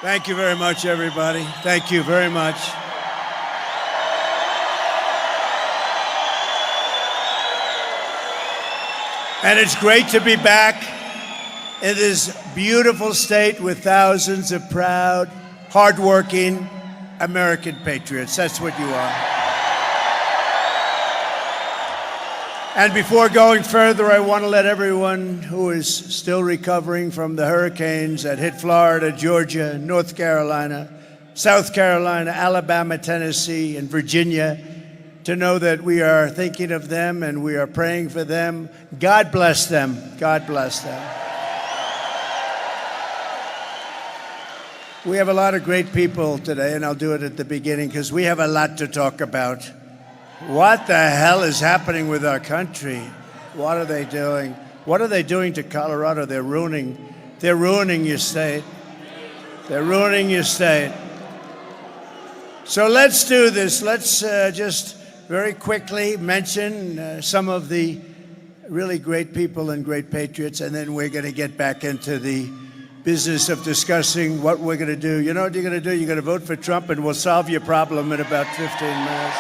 Thank you very much, everybody. Thank you very much. And it's great to be back in this beautiful state with thousands of proud, hardworking American patriots. That's what you are. And before going further, I want to let everyone who is still recovering from the hurricanes that hit Florida, Georgia, North Carolina, South Carolina, Alabama, Tennessee, and Virginia to know that we are thinking of them and we are praying for them. God bless them. God bless them. We have a lot of great people today, and I'll do it at the beginning because we have a lot to talk about. What the hell is happening with our country? What are they doing? What are they doing to Colorado? They're ruining your state. They're ruining your state. So let's do this. Let's just very quickly mention some of the really great people and great patriots, and then we're going to get back into the business of discussing what we're going to do. You know what you're going to do? You're going to vote for Trump, and we'll solve your problem in about 15 minutes.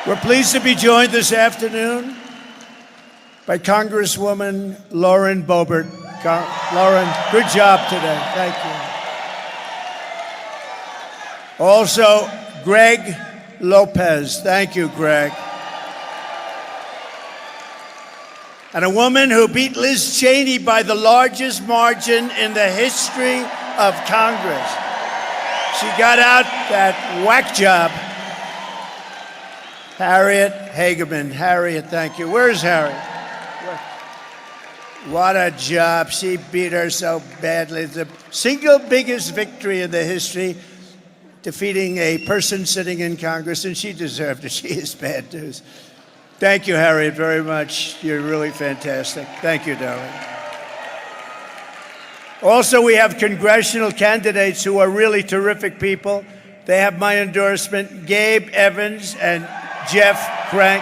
We're pleased to be joined this afternoon by Congresswoman Lauren Boebert. Lauren, good job today. Thank you. Also, Greg Lopez. Thank you, Greg. And a woman who beat Liz Cheney by the largest margin in the history of Congress. She got out that whack job. Harriet Hageman. Harriet, thank you. Where's Harriet? What a job. She beat her so badly. It's the single biggest victory in the history, defeating a person sitting in Congress, and she deserved it. She is bad news. Thank you, Harriet, very much. You're really fantastic. Thank you, darling. Also, we have congressional candidates who are really terrific people. They have my endorsement, Gabe Evans and Jeff Crank.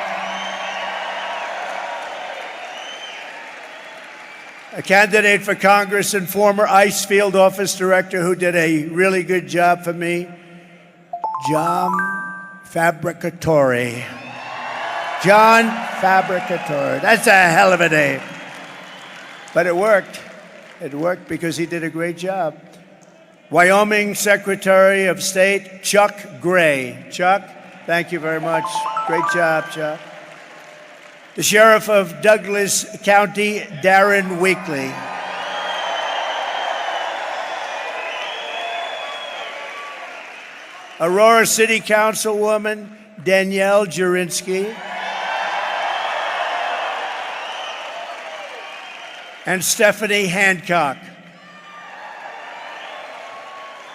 A candidate for Congress and former ICE field office director who did a really good job for me, John Fabricatore. John Fabricatore. That's a hell of a name. But it worked. It worked because he did a great job. Wyoming Secretary of State, Chuck Gray. Chuck, thank you very much. Great job, Chuck. The Sheriff of Douglas County, Darren Weekly. Aurora City Councilwoman, Danielle Jurinsky. And Stephanie Hancock.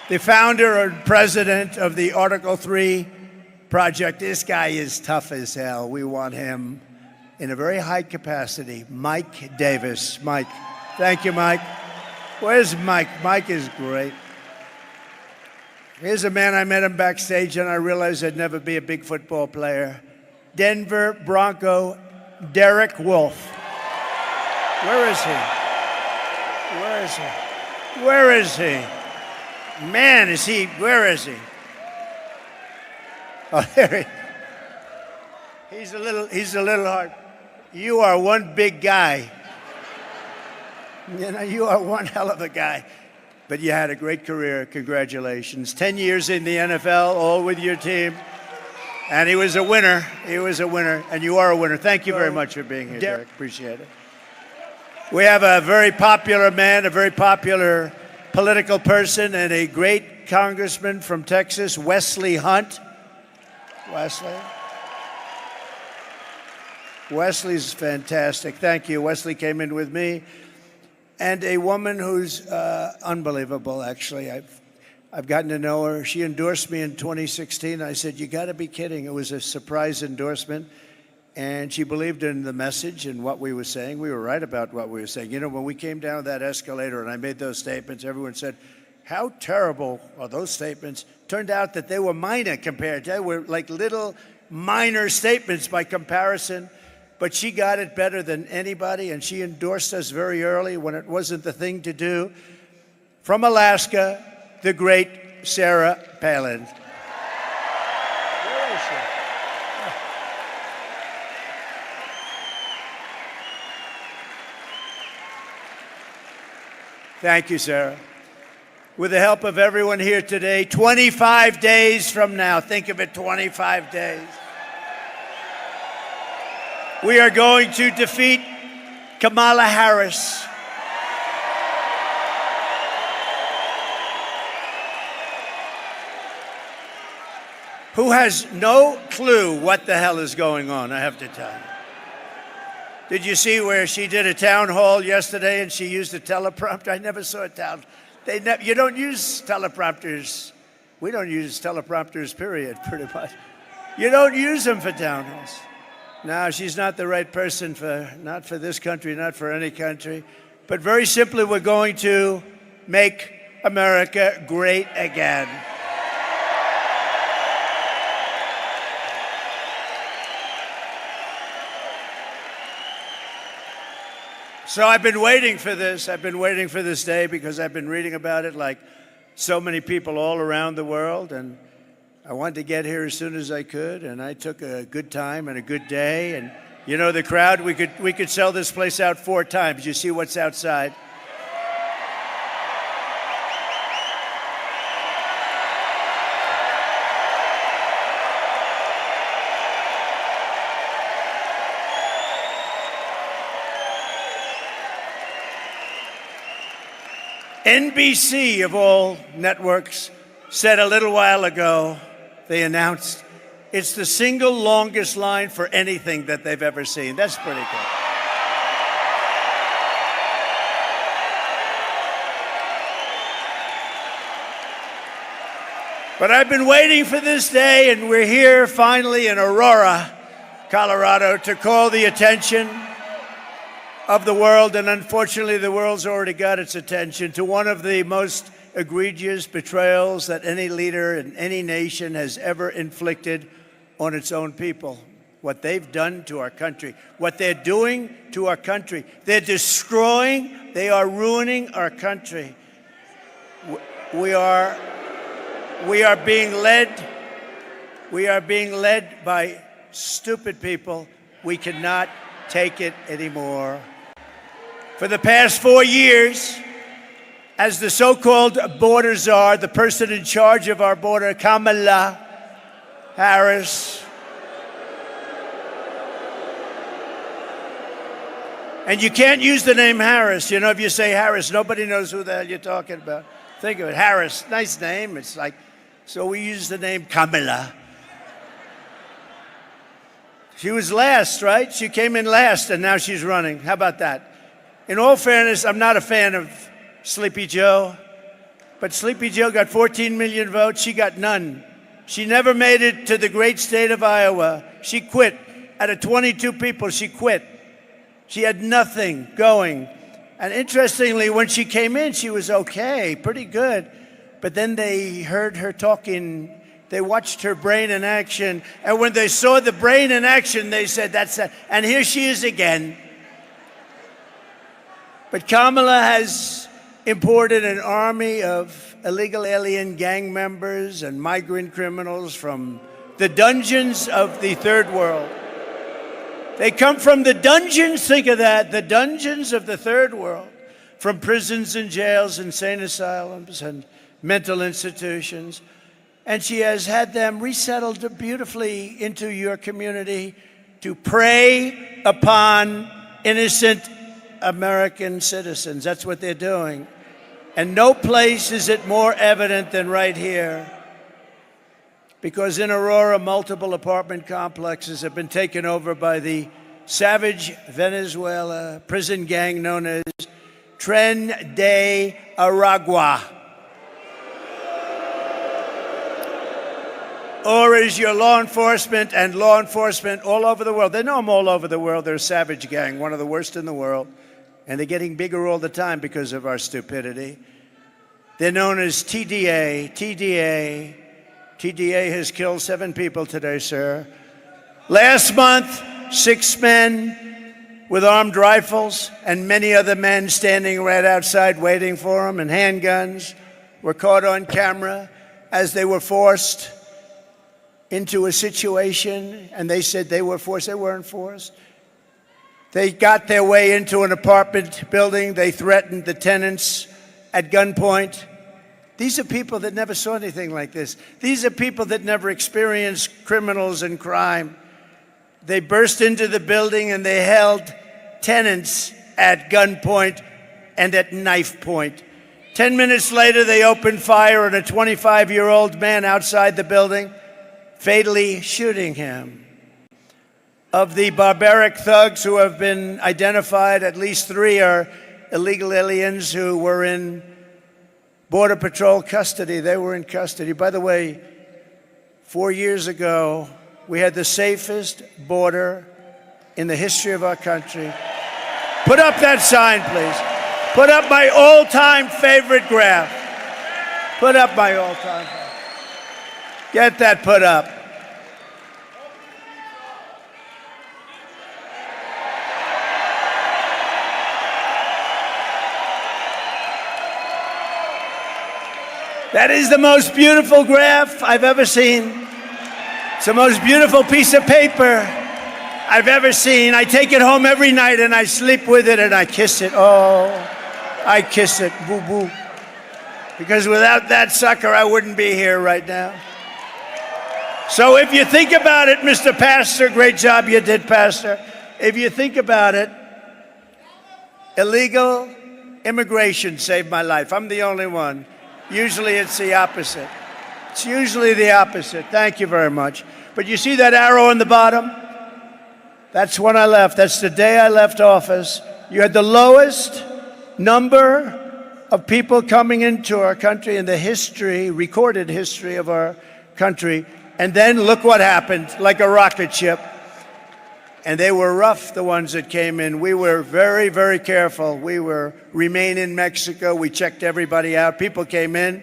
The founder and president of the Article 3 project. This guy is tough as hell. We want him in a very high capacity. Mike Davis. Mike. Thank you, Mike. Where's Mike? Mike is great. Here's a man, I met him backstage and I realized I'd never be a big football player. Denver Bronco Derek Wolfe. Where is he? Where is he? Where is he? Man, is he, where is he? Oh, there he. He's a little hard. You are one big guy. You know, you are one hell of a guy. But you had a great career. Congratulations. 10 years in the NFL, all with your team. And he was a winner. He was a winner. And you are a winner. Thank you very much for being here, Derek. Appreciate it. We have a very popular man, a very popular political person, and a great congressman from Texas, Wesley Hunt. Wesley. Wesley's fantastic. Thank you. Wesley came in with me. And a woman who's unbelievable, actually. I've gotten to know her. She endorsed me in 2016. I said, you got to be kidding. It was a surprise endorsement. And she believed in the message and what we were saying. We were right about what we were saying. You know, when we came down that escalator and I made those statements, everyone said, how terrible are those statements? Turned out that they were minor compared. They were like little minor statements by comparison. But she got it better than anybody, and she endorsed us very early when it wasn't the thing to do. From Alaska, the great Sarah Palin. Where is she? Thank you, Sarah. With the help of everyone here today, 25 days from now, think of it, 25 days, we are going to defeat Kamala Harris. Who has no clue what the hell is going on, I have to tell you. Did you see where she did a town hall yesterday and she used a teleprompter? I never saw a town. You don't use teleprompters. We don't use teleprompters, period, pretty much. You don't use them for town halls. No, she's not the right person not for this country, not for any country. But very simply, we're going to make America great again. So I've been waiting for this. I've been waiting for this day because I've been reading about it like so many people all around the world. And I wanted to get here as soon as I could. And I took a good time and a good day. And you know, the crowd, we could sell this place out 4 times. You see what's outside? NBC, of all networks, said a little while ago, they announced, it's the single longest line for anything that they've ever seen. That's pretty good. But I've been waiting for this day, and we're here finally in Aurora, Colorado, to call the attention of the world, and unfortunately the world's already got its attention, to one of the most egregious betrayals that any leader in any nation has ever inflicted on its own people. What they've done to our country, what they're doing to our country. They're destroying, they are ruining our country. We are being led by stupid people. We cannot take it anymore. For the past 4 years, as the so-called border czar, the person in charge of our border, Kamala Harris, and you can't use the name Harris. You know, if you say Harris, nobody knows who the hell you're talking about. Think of it, Harris, nice name. It's like, so we use the name Kamala. She was last, right? She came in last, and now she's running. How about that? In all fairness, I'm not a fan of Sleepy Joe, but Sleepy Joe got 14 million votes. She got none. She never made it to the great state of Iowa. She quit. Out of 22 people, she quit. She had nothing going. And interestingly, when she came in, she was okay, pretty good. But then they heard her talking. They watched her brain in action. And when they saw the brain in action, they said, that's it. And here she is again. But Kamala has imported an army of illegal alien gang members and migrant criminals from the dungeons of the third world. They come from the dungeons, think of that, the dungeons of the third world, from prisons and jails, insane asylums, and mental institutions. And she has had them resettled beautifully into your community to prey upon innocent American citizens. That's what they're doing. And no place is it more evident than right here. Because in Aurora, multiple apartment complexes have been taken over by the savage Venezuela prison gang known as Tren de Aragua. Or is your law enforcement and law enforcement all over the world. They know them all over the world. They're a savage gang, one of the worst in the world. And they're getting bigger all the time because of our stupidity. They're known as TDA. TDA has killed 7 people today, sir. Last month, 6 men with armed rifles and many other men standing right outside waiting for them, and handguns were caught on camera as they were forced into a situation, and they said they were forced. They weren't forced. They got their way into an apartment building. They threatened the tenants at gunpoint. These are people that never saw anything like this. These are people that never experienced criminals and crime. They burst into the building and they held tenants at gunpoint and at knife point. 10 minutes later, they opened fire on a 25-year-old man outside the building, fatally shooting him. Of the barbaric thugs who have been identified, at least 3 are illegal aliens who were in Border Patrol custody. They were in custody. By the way, 4 years ago, we had the safest border in the history of our country. Put up that sign, please. Put up my all-time favorite graph. Put up my all-time favorite. Get that put up. That is the most beautiful graph I've ever seen. It's the most beautiful piece of paper I've ever seen. I take it home every night and I sleep with it and I kiss it. Oh, I kiss it, boo boo. Because without that sucker, I wouldn't be here right now. So if you think about it, Mr. Pastor, great job you did, Pastor. If you think about it, illegal immigration saved my life. I'm the only one. Usually it's the opposite. It's usually the opposite. Thank you very much. But you see that arrow on the bottom? That's when I left. That's the day I left office. You had the lowest number of people coming into our country in the history, recorded history of our country. And then look what happened, like a rocket ship. And they were rough, the ones that came in. We were very, very careful. We were remain in Mexico. We checked everybody out. People came in,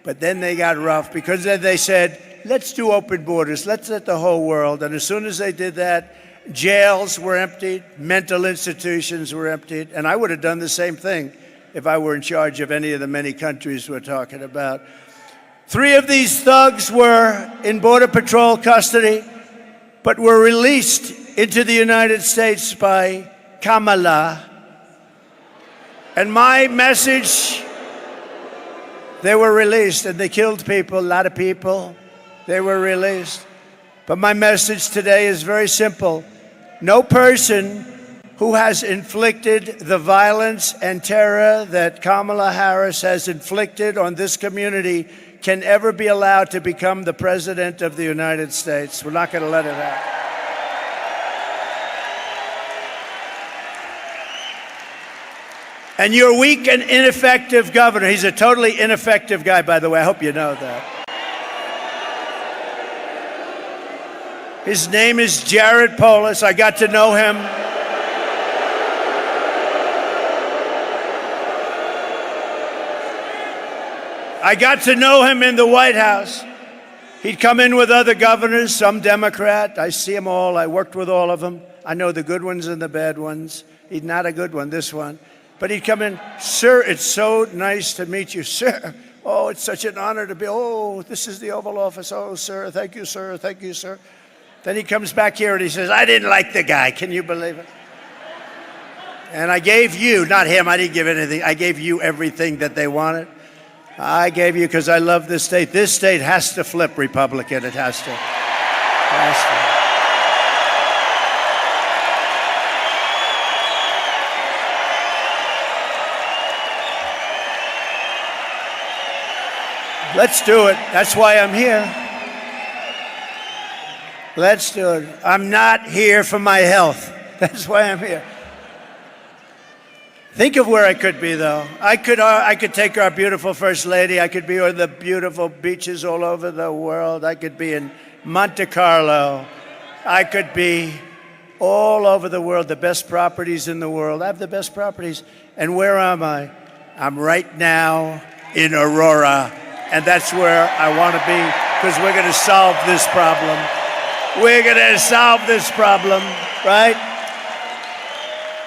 but then they got rough because then they said, let's do open borders. Let's let the whole world. And as soon as they did that, jails were emptied, mental institutions were emptied. And I would have done the same thing if I were in charge of any of the many countries we're talking about. 3 of these thugs were in Border Patrol custody, but were released into the United States by Kamala. And my message, they were released and they killed people, a lot of people. They were released. But my message today is very simple. No person who has inflicted the violence and terror that Kamala Harris has inflicted on this community can ever be allowed to become the President of the United States. We're not going to let it happen. And your weak and ineffective governor, he's a totally ineffective guy, by the way. I hope you know that. His name is Jared Polis. I got to know him. I got to know him in the White House. He'd come in with other governors, some Democrat. I see them all. I worked with all of them. I know the good ones and the bad ones. He's not a good one, this one. But he'd come in, sir, it's so nice to meet you, sir. Oh, it's such an honor to be, oh, this is the Oval Office. Oh, sir, thank you, sir, thank you, sir. Then he comes back here and he says, I didn't like the guy. Can you believe it? And I gave you, not him, I didn't give anything. I gave you everything that they wanted. I gave you because I love this state. This state has to flip Republican. It has to. It has to. Let's do it. That's why I'm here. Let's do it. I'm not here for my health. That's why I'm here. Think of where I could be, though. I could take our beautiful First Lady. I could be on the beautiful beaches all over the world. I could be in Monte Carlo. I could be all over the world, the best properties in the world. I have the best properties. And where am I? I'm right now in Aurora. And that's where I want to be, because we're going to solve this problem. We're going to solve this problem, right?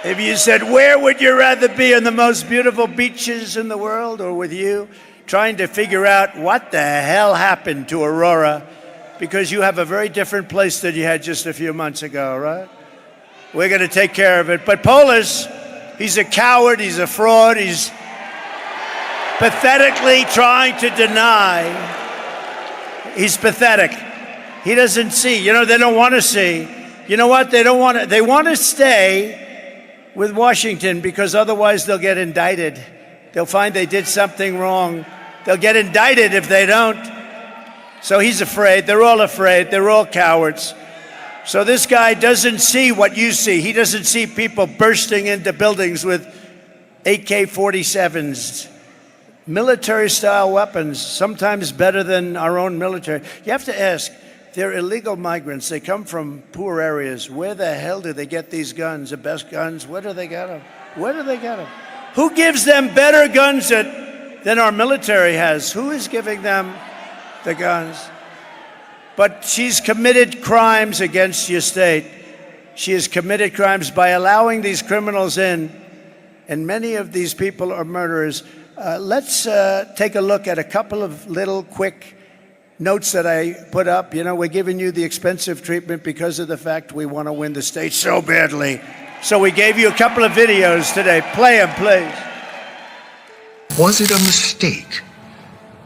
If you said, where would you rather be, on the most beautiful beaches in the world or with you, trying to figure out what the hell happened to Aurora, because you have a very different place than you had just a few months ago, right? We're going to take care of it. But Polis, he's a coward, he's a fraud, he's pathetically trying to deny. He's pathetic. He doesn't see. You know, they don't want to see. You know what? They don't want to. They want to stay with Washington because otherwise they'll get indicted. They'll find they did something wrong. They'll get indicted if they don't. So he's afraid. They're all afraid. They're all cowards. So this guy doesn't see what you see. He doesn't see people bursting into buildings with AK-47s, military-style weapons, sometimes better than our own military. You have to ask, they're illegal migrants. They come from poor areas. Where the hell do they get these guns, the best guns? Where do they get them? Where do they get them? Who gives them better guns than our military has? Who is giving them the guns? But she's committed crimes against your state. She has committed crimes by allowing these criminals in, and many of these people are murderers. Let's take a look at a couple of little quick notes that I put up. You know, we're giving you the expensive treatment because of the fact we want to win the state so badly. So we gave you a couple of videos today. Play them, please. Was it a mistake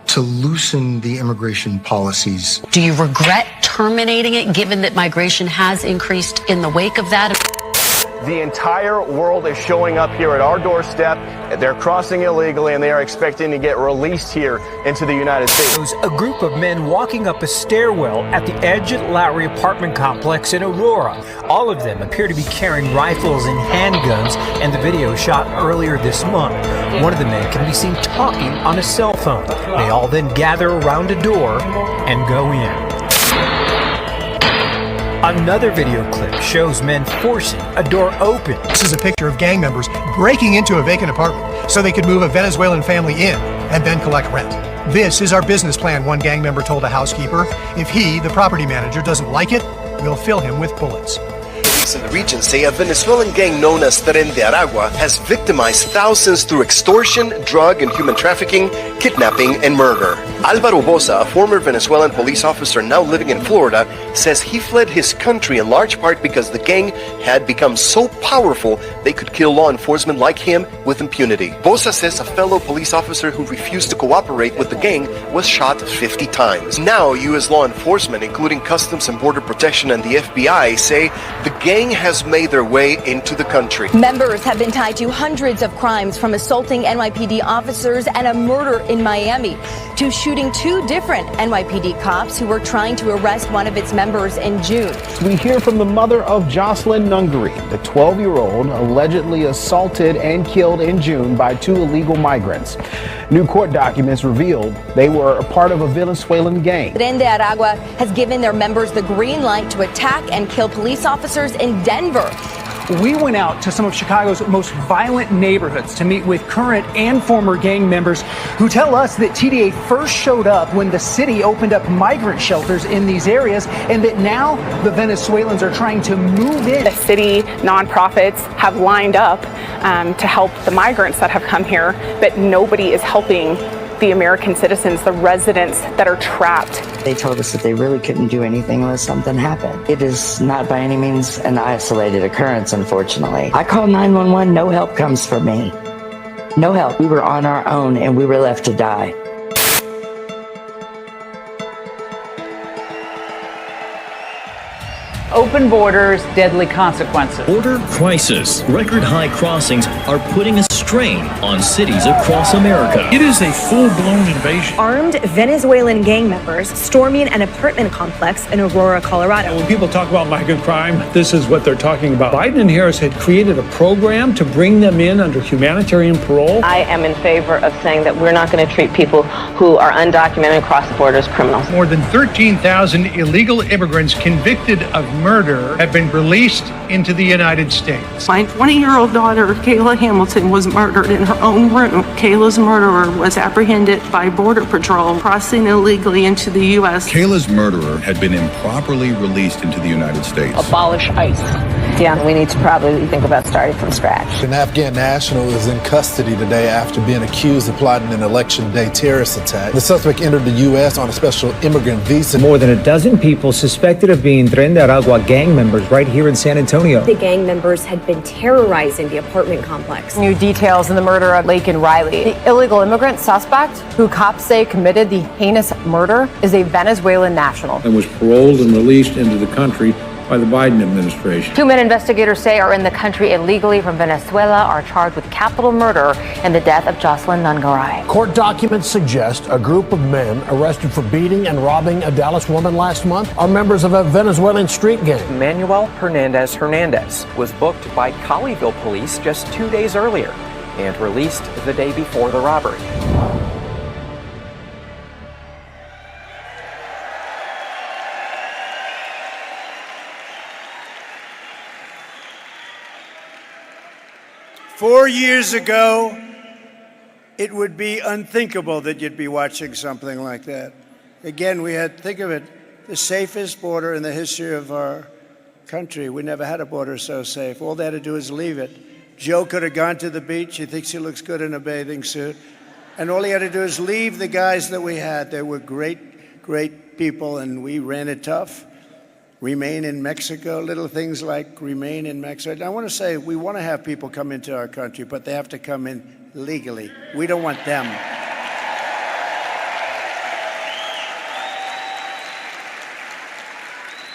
to loosen the immigration policies? Do you regret terminating it, given that migration has increased in the wake of that? The entire world is showing up here at our doorstep. They're crossing illegally, and they are expecting to get released here into the United States. A group of men walking up a stairwell at the Edge Lowry apartment complex in Aurora. All of them appear to be carrying rifles and handguns, and the video shot earlier this month. One of the men can be seen talking on a cell phone. They all then gather around a door and go in. Another video clip shows men forcing a door open. This is a picture of gang members breaking into a vacant apartment so they could move a Venezuelan family in and then collect rent. This is our business plan, one gang member told a housekeeper. If he, the property manager, doesn't like it, we'll fill him with bullets. Police in the region say a Venezuelan gang known as Tren de Aragua has victimized thousands through extortion, drug and human trafficking, kidnapping, and murder. Alvaro Boza, a former Venezuelan police officer now living in Florida, says he fled his country in large part because the gang had become so powerful they could kill law enforcement like him with impunity. Boza says a fellow police officer who refused to cooperate with the gang was shot 50 times. Now, U.S. law enforcement, including Customs and Border Protection and the FBI, say the gang has made their way into the country. Members have been tied to hundreds of crimes, from assaulting NYPD officers and a murder in Miami to shooting two different NYPD cops who were trying to arrest one of its members in June. We hear from the mother of Jocelyn Nungary, the 12-year-old allegedly assaulted and killed in June by two illegal migrants. New court documents revealed they were a part of a Venezuelan gang. Tren de Aragua has given their members the green light to attack and kill police officers in Denver. We went out to some of Chicago's most violent neighborhoods to meet with current and former gang members who tell us that TDA first showed up when the city opened up migrant shelters in these areas, and that now the Venezuelans are trying to move in. The city nonprofits have lined up to help the migrants that have come here, but nobody is helping the American citizens, the residents that are trapped. They told us that they really couldn't do anything unless something happened. It is not by any means an isolated occurrence, unfortunately. I called 911, no help comes from me. No help. We were on our own and we were left to die. Open borders, deadly consequences. Border crisis. Record high crossings are putting a strain on cities across America. It is a full-blown invasion. Armed Venezuelan gang members storming an apartment complex in Aurora, Colorado. When people talk about migrant crime, this is what they're talking about. Biden and Harris had created a program to bring them in under humanitarian parole. I am in favor of saying that we're not going to treat people who are undocumented across the border as criminals. More than 13,000 illegal immigrants convicted of murder have been released into the United States. My 20-year-old daughter, Kayla Hamilton, was murdered in her own room. Kayla's murderer was apprehended by Border Patrol crossing illegally into the U.S. Kayla's murderer had been improperly released into the United States. Abolish ICE. Yeah, we need to probably think about starting from scratch. An Afghan national is in custody today after being accused of plotting an election day terrorist attack. The suspect entered the U.S. on a special immigrant visa. More than a dozen people suspected of being Tren de Aragua gang members right here in San Antonio. The gang members had been terrorizing the apartment complex. New details in the murder of Laken Riley. The illegal immigrant suspect, who cops say committed the heinous murder, is a Venezuelan national. And was paroled and released into the country by the Biden administration. 2 men investigators say are in the country illegally from Venezuela are charged with capital murder in the death of Jocelyn Nungaray. Court documents suggest a group of men arrested for beating and robbing a Dallas woman last month are members of a Venezuelan street gang. Manuel Hernandez was booked by Colleyville police just 2 days earlier and released the day before the robbery. Four years ago, it would be unthinkable that you'd be watching something like that. Again, we had, think of it, the safest border in the history of our country. We never had a border so safe. All they had to do is leave it. Joe could have gone to the beach. He thinks he looks good in a bathing suit. And all he had to do is leave the guys that we had. They were great, great people, and we ran it tough. Remain in Mexico, little things like remain in Mexico. And I want to say we want to have people come into our country, but they have to come in legally. We don't want them.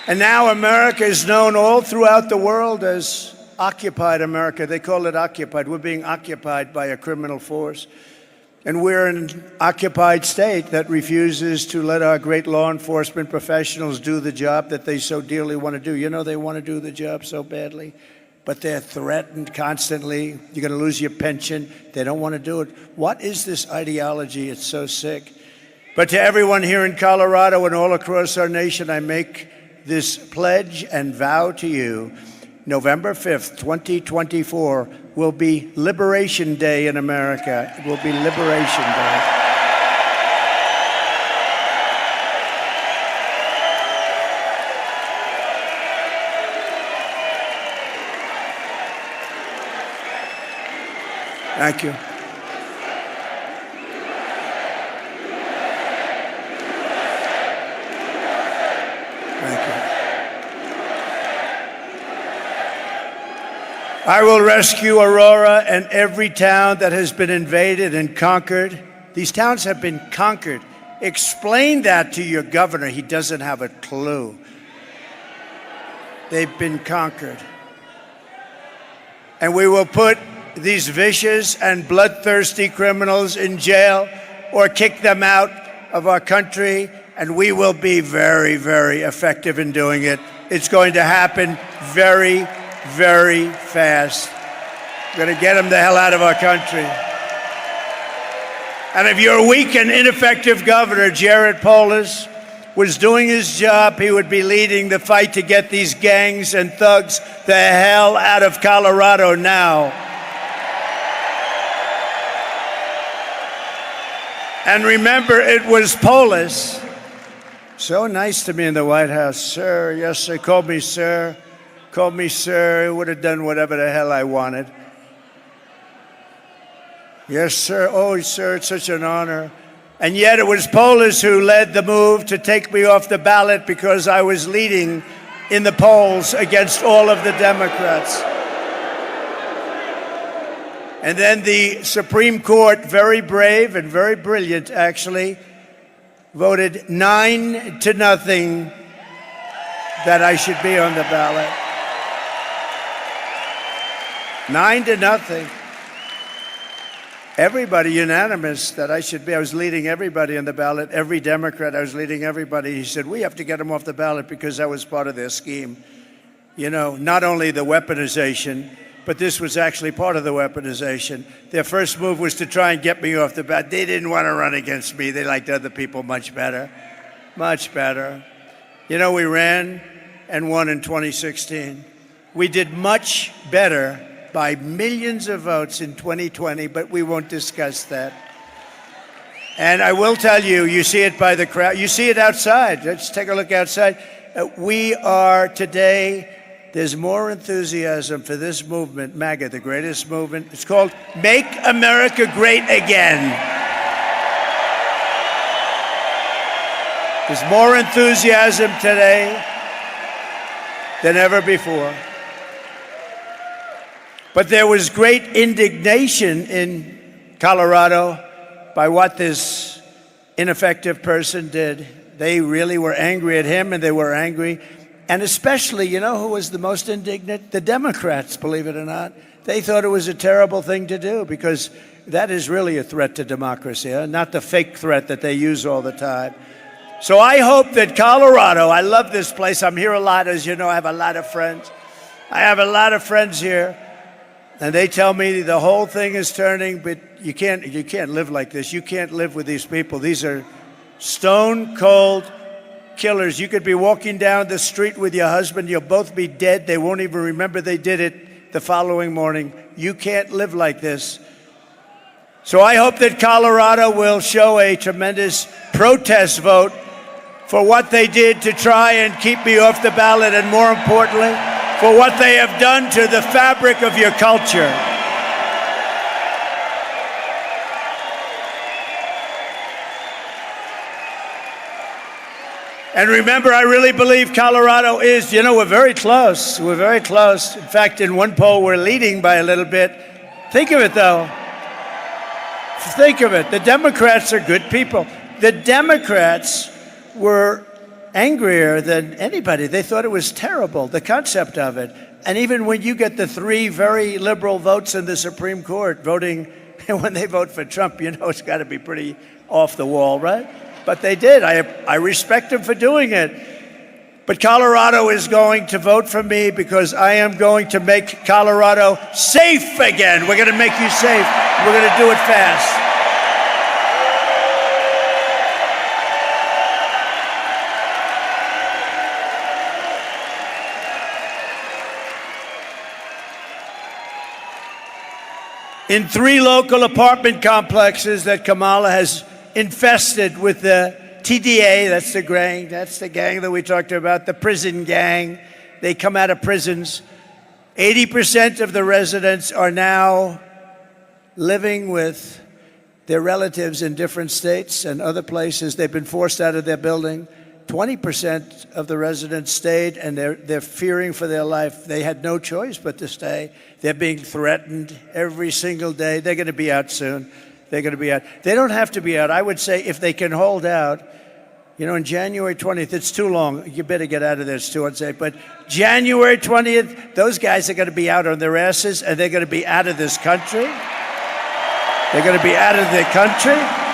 And now America is known all throughout the world as occupied America. They call it occupied. We're being occupied by a criminal force. And we're an occupied state that refuses to let our great law enforcement professionals do the job that they so dearly want to do. You know, they want to do the job so badly, but they're threatened constantly. You're going to lose your pension. They don't want to do it. What is this ideology? It's so sick. But to everyone here in Colorado and all across our nation, I make this pledge and vow to you. November 5th, 2024 will be Liberation Day in America. It will be Liberation Day. Thank you. I will rescue Aurora and every town that has been invaded and conquered. These towns have been conquered. Explain that to your governor. He doesn't have a clue. They've been conquered. And we will put these vicious and bloodthirsty criminals in jail or kick them out of our country, and we will be very, very effective in doing it. It's going to happen very, very fast. We're going to get them the hell out of our country. And if you're a weak and ineffective governor, Jared Polis was doing his job, he would be leading the fight to get these gangs and thugs the hell out of Colorado now. And remember, it was Polis. So nice to me in the White House. Sir, yes, sir, called me sir. Called me sir, he would have done whatever the hell I wanted. Yes, sir. Oh, sir, it's such an honor. And yet it was Polis who led the move to take me off the ballot because I was leading in the polls against all of the Democrats. And then the Supreme Court, very brave and very brilliant, actually, voted 9-0 that I should be on the ballot. 9-0. Everybody unanimous that I should be. I was leading everybody on the ballot. Every Democrat, I was leading everybody. He said, we have to get him off the ballot because that was part of their scheme. You know, not only the weaponization, but this was actually part of the weaponization. Their first move was to try and get me off the ballot. They didn't want to run against me. They liked other people much better. Much better. You know, we ran and won in 2016. We did much better by millions of votes in 2020, but we won't discuss that. And I will tell you, you see it by the crowd. You see it outside. Let's take a look outside. We are today there's more enthusiasm for this movement, MAGA, the greatest movement. It's called Make America Great Again. There's more enthusiasm today than ever before. But there was great indignation in Colorado by what this ineffective person did. They really were angry at him, and they were angry. And especially, you know who was the most indignant? The Democrats, believe it or not. They thought it was a terrible thing to do because that is really a threat to democracy, not the fake threat that they use all the time. So I hope that Colorado, I love this place. I'm here a lot, as you know, I have a lot of friends. I have a lot of friends here. And they tell me the whole thing is turning, but you can't live like this. You can't live with these people. These are stone cold killers. You could be walking down the street with your husband. You'll both be dead. They won't even remember they did it the following morning. You can't live like this. So I hope that Colorado will show a tremendous protest vote for what they did to try and keep me off the ballot, and more importantly, for what they have done to the fabric of your culture. And remember, I really believe Colorado is, we're very close. We're very close. In fact, in one poll, we're leading by a little bit. Think of it, though. Think of it. The Democrats are good people. The Democrats were angrier than anybody. They thought it was terrible, the concept of it. And even when you get the 3 very liberal votes in the Supreme Court voting, when they vote for Trump, it's got to be pretty off the wall, right? But they did. I respect them for doing it. But Colorado is going to vote for me because I am going to make Colorado safe again. We're going to make you safe. We're going to do it fast. In 3 local apartment complexes that Kamala has infested with the TDA, that's the gang that we talked about, the prison gang. They come out of prisons. 80% of the residents are now living with their relatives in different states and other places. They've been forced out of their building. 20% of the residents stayed, and they're fearing for their life. They had no choice but to stay. They're being threatened every single day. They're going to be out soon. They're going to be out. They don't have to be out. I would say if they can hold out, on January 20th, it's too long. You better get out of there. It's too unsafe. But January 20th, those guys are going to be out on their asses, and they're going to be out of this country. They're going to be out of their country.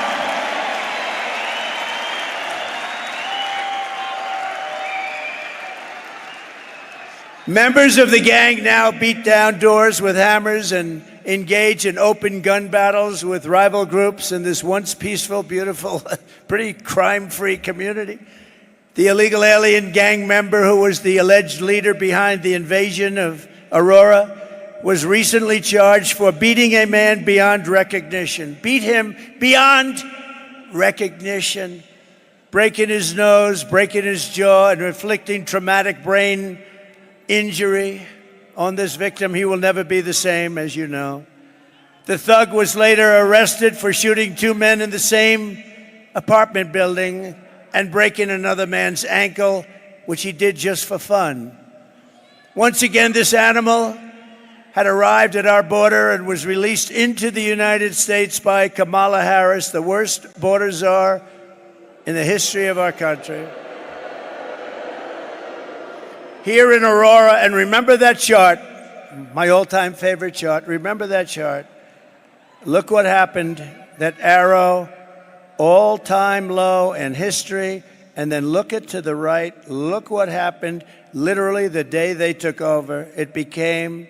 Members of the gang now beat down doors with hammers and engage in open gun battles with rival groups in this once peaceful, beautiful, pretty crime-free community. The illegal alien gang member who was the alleged leader behind the invasion of Aurora was recently charged for beating a man beyond recognition. Beat him beyond recognition, breaking his nose, breaking his jaw, and inflicting traumatic brain injury on this victim. He will never be the same, as you know. The thug was later arrested for shooting 2 men in the same apartment building and breaking another man's ankle, which he did just for fun. Once again, this animal had arrived at our border and was released into the United States by Kamala Harris, the worst border czar in the history of our country. Here in Aurora, and remember that chart, my all-time favorite chart, remember that chart. Look what happened, that arrow, all-time low in history, and then look it to the right, look what happened literally the day they took over. It became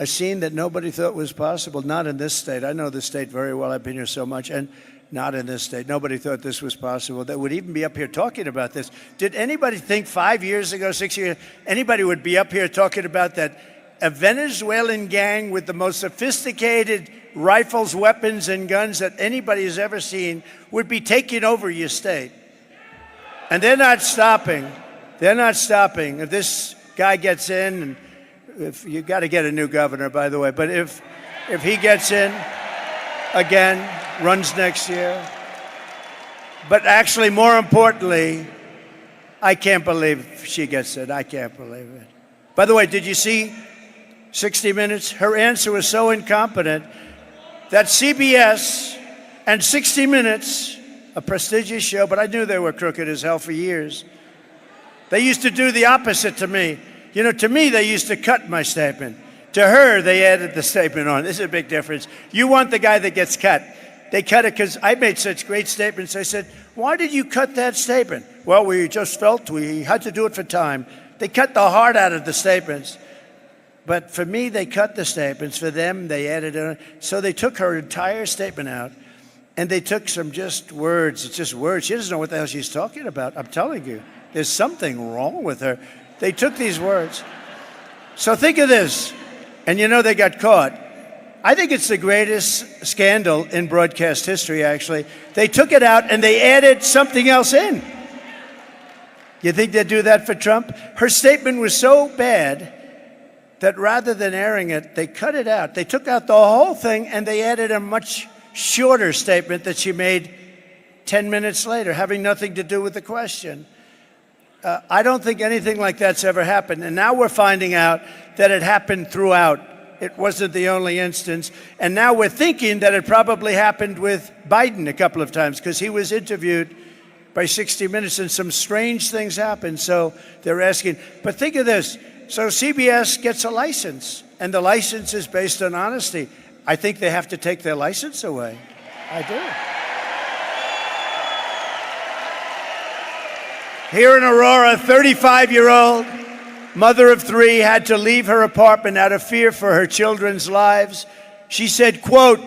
a scene that nobody thought was possible, not in this state. I know this state very well, I've been here so much, and not in this state. Nobody thought this was possible, that would even be up here talking about this. Did anybody think 5 years ago, 6 years, anybody would be up here talking about that a Venezuelan gang with the most sophisticated rifles, weapons, and guns that anybody has ever seen would be taking over your state? And they're not stopping. They're not stopping. This guy gets in, and if you got to get a new governor, by the way, but if he gets in again, runs next year. But actually, more importantly, I can't believe she gets it. I can't believe it. By the way, did you see 60 Minutes? Her answer was so incompetent that CBS and 60 Minutes, a prestigious show, but I knew they were crooked as hell for years. They used to do the opposite to me. You know, to me, they used to cut my statement. To her, they added the statement on. This is a big difference. You want the guy that gets cut. They cut it because I made such great statements. I said, why did you cut that statement? Well, we just felt we had to do it for time. They cut the heart out of the statements. But for me, they cut the statements. For them, they added it on. So they took her entire statement out, and they took some just words. It's just words. She doesn't know what the hell she's talking about. I'm telling you, there's something wrong with her. They took these words. So think of this. And you know they got caught. I think it's the greatest scandal in broadcast history, actually. They took it out and they added something else in. You think they'd do that for Trump? Her statement was so bad that rather than airing it, they cut it out. They took out the whole thing and they added a much shorter statement that she made 10 minutes later, having nothing to do with the question. I don't think anything like that's ever happened. And now we're finding out that it happened throughout. It wasn't the only instance. And now we're thinking that it probably happened with Biden a couple of times because he was interviewed by 60 Minutes and some strange things happened. So they're asking. But think of this. So CBS gets a license, and the license is based on honesty. I think they have to take their license away. I do. Here in Aurora, a 35-year-old mother of three had to leave her apartment out of fear for her children's lives. She said, quote,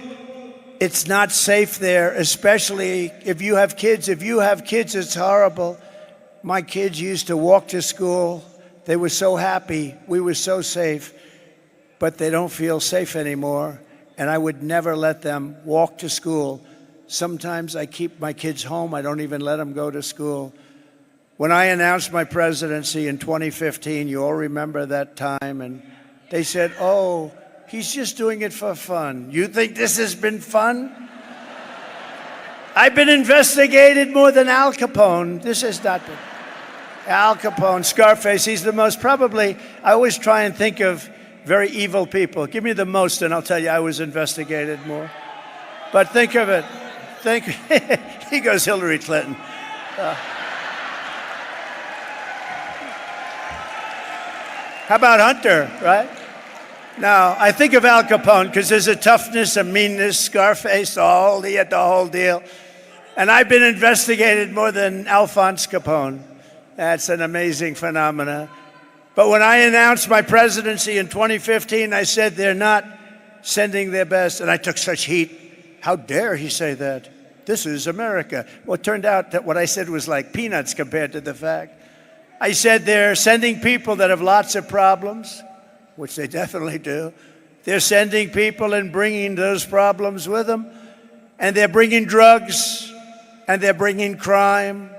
"It's not safe there, especially if you have kids. If you have kids, it's horrible. My kids used to walk to school. They were so happy. We were so safe. But they don't feel safe anymore. And I would never let them walk to school. Sometimes I keep my kids home. I don't even let them go to school." When I announced my presidency in 2015, you all remember that time, and they said, oh, he's just doing it for fun. You think this has been fun? I've been investigated more than Al Capone. This has not been. Al Capone, Scarface, he's the most probably, I always try and think of very evil people. Give me the most and I'll tell you I was investigated more. But think of it. He goes Hillary Clinton. How about Hunter, right? Now, I think of Al Capone because there's a toughness, a meanness, Scarface, he had the whole deal. And I've been investigated more than Alphonse Capone. That's an amazing phenomena. But when I announced my presidency in 2015, I said they're not sending their best. And I took such heat. How dare he say that? This is America. Well, it turned out that what I said was like peanuts compared to the fact. I said they're sending people that have lots of problems, which they definitely do. They're sending people and bringing those problems with them. And they're bringing drugs, and they're bringing crime,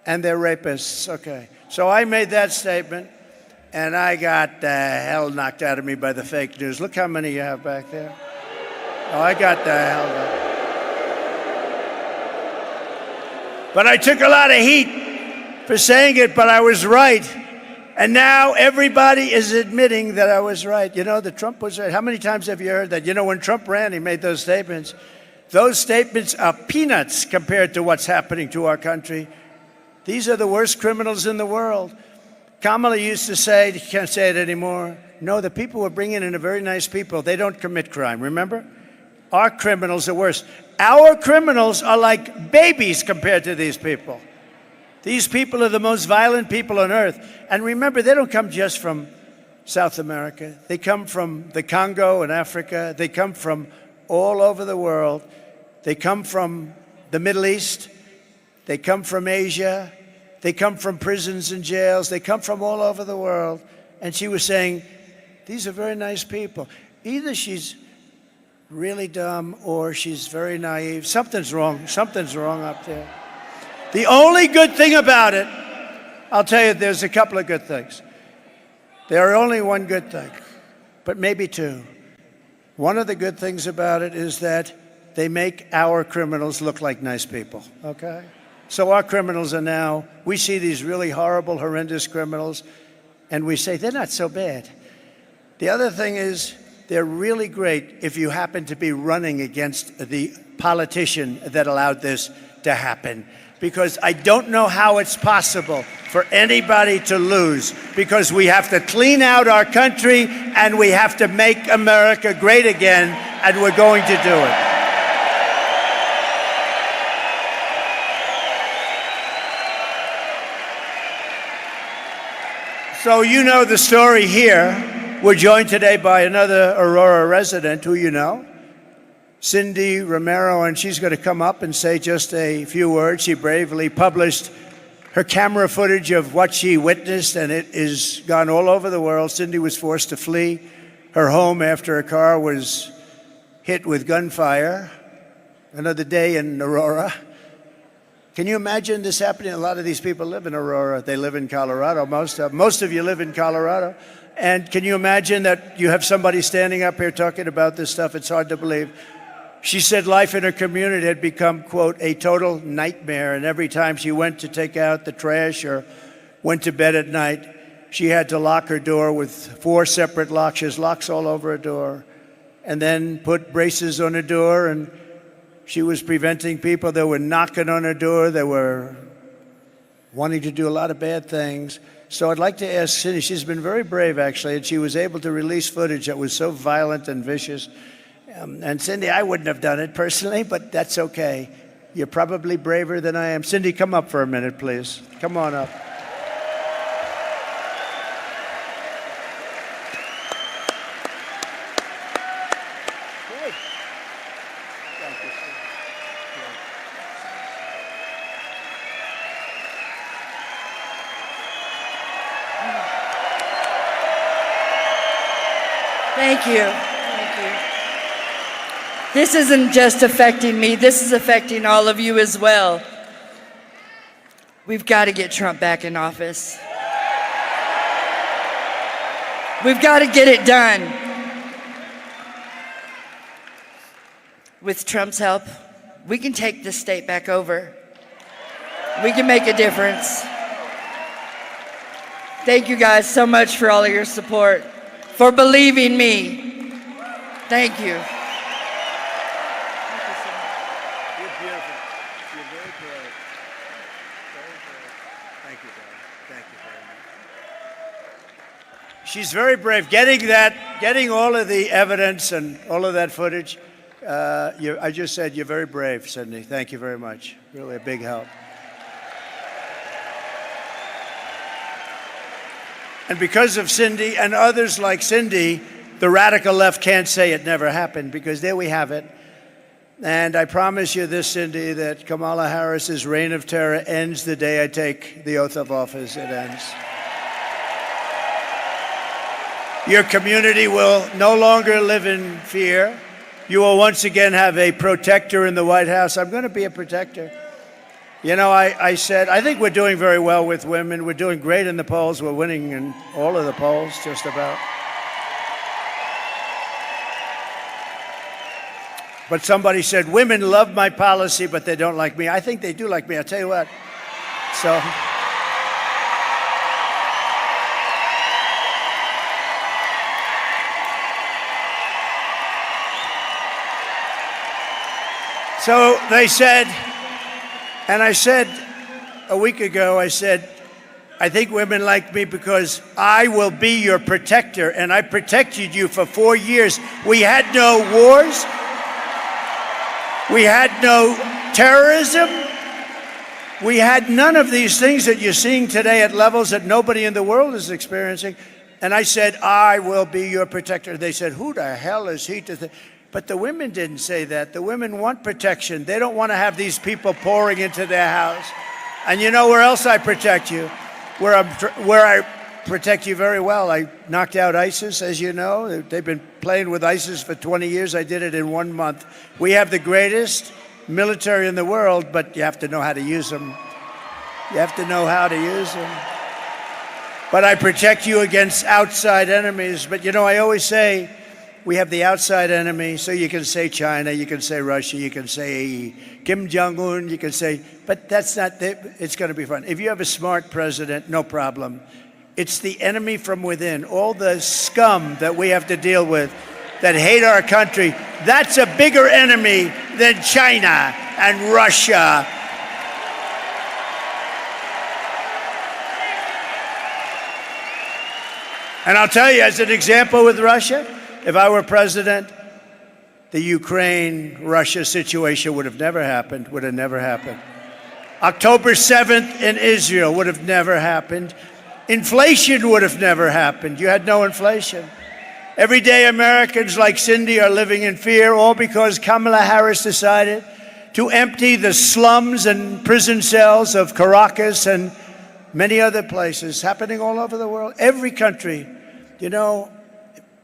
and they're rapists. Okay. So I made that statement, and I got the hell knocked out of me by the fake news. Look how many you have back there. Oh, I got the hell knocked. But I took a lot of heat for saying it, but I was right. And now everybody is admitting that I was right. You know, that Trump was right. How many times have you heard that? You know, when Trump ran, he made those statements. Those statements are peanuts compared to what's happening to our country. These are the worst criminals in the world. Kamala used to say, you can't say it anymore, no, the people we're bringing in are very nice people. They don't commit crime, remember? Our criminals are worse. Our criminals are like babies compared to these people. These people are the most violent people on earth. And remember, they don't come just from South America. They come from the Congo and Africa. They come from all over the world. They come from the Middle East. They come from Asia. They come from prisons and jails. They come from all over the world. And she was saying, these are very nice people. Either she's really dumb or she's very naive. Something's wrong. Something's wrong up there. The only good thing about it, I'll tell you, there's a couple of good things. There are only one good thing, but maybe two. One of the good things about it is that they make our criminals look like nice people, okay? So our criminals are now, we see these really horrible, horrendous criminals, and we say, they're not so bad. The other thing is, they're really great if you happen to be running against the politician that allowed this to happen. Because I don't know how it's possible for anybody to lose, because we have to clean out our country and we have to make America great again, and we're going to do it. So you know the story here. We're joined today by another Aurora resident who you know, Cindy Romero, and she's going to come up and say just a few words. She bravely published her camera footage of what she witnessed, and it is gone all over the world. Cindy was forced to flee her home after her car was hit with gunfire. Another day in Aurora. Can you imagine this happening? A lot of these people live in Aurora. They live in Colorado. Most of you live in Colorado. And can you imagine that you have somebody standing up here talking about this stuff? It's hard to believe. She said life in her community had become, quote, a total nightmare. And every time she went to take out the trash or went to bed at night, she had to lock her door with 4 separate locks. She has locks all over her door. And then put braces on her door. And she was preventing people that were knocking on her door. They were wanting to do a lot of bad things. So I'd like to ask Cindy, she's been very brave, actually, and she was able to release footage that was so violent and vicious. And Cindy, I wouldn't have done it personally, but that's okay. You're probably braver than I am. Cindy, come up for a minute, please. Come on up. Thank you. Thank you. This isn't just affecting me, this is affecting all of you as well. We've got to get Trump back in office. We've got to get it done. With Trump's help, we can take this state back over. We can make a difference. Thank you guys so much for all of your support, for believing me. Thank you. You're beautiful. You're very brave. Very brave. Thank you, darling. Thank you very much. She's very brave. Getting all of the evidence and all of that footage. I just said you're very brave, Cindy. Thank you very much. Really a big help. And because of Cindy and others like Cindy, the radical left can't say it never happened, because there we have it. And I promise you this, Cindy, that Kamala Harris's reign of terror ends the day I take the oath of office. It ends. Your community will no longer live in fear. You will once again have a protector in the White House. I'm going to be a protector. You know, I said, I think we're doing very well with women. We're doing great in the polls. We're winning in all of the polls, just about. But somebody said, women love my policy, but they don't like me. I think they do like me. I'll tell you what. So. So they said, and I said a week ago, I said, I think women like me because I will be your protector, and I protected you for 4 years. We had no wars. We had no terrorism. We had none of these things that you're seeing today at levels that nobody in the world is experiencing. And I said, I will be your protector. They said, who the hell is he to think? But the women didn't say that. The women want protection. They don't want to have these people pouring into their house. And you know where else I protect you? Where I protect you very well. I knocked out ISIS, as you know. They've been playing with ISIS for 20 years. I did it in 1 month. We have the greatest military in the world, but you have to know how to use them. You have to know how to use them. but I protect you against outside enemies. But I always say we have the outside enemy, so you can say China, you can say Russia, you can say Kim Jong-un, you can say, but that's not, it's going to be fun. If you have a smart president, no problem. It's the enemy from within, all the scum that we have to deal with that hate our country. That's a bigger enemy than China and Russia. And I'll tell you, as an example with Russia, if I were president, the Ukraine-Russia situation would have never happened, would have never happened. October 7th in Israel would have never happened. Inflation would have never happened. You had no inflation. Every day Americans like Cindy are living in fear, all because Kamala Harris decided to empty the slums and prison cells of Caracas and many other places, happening all over the world. Every country,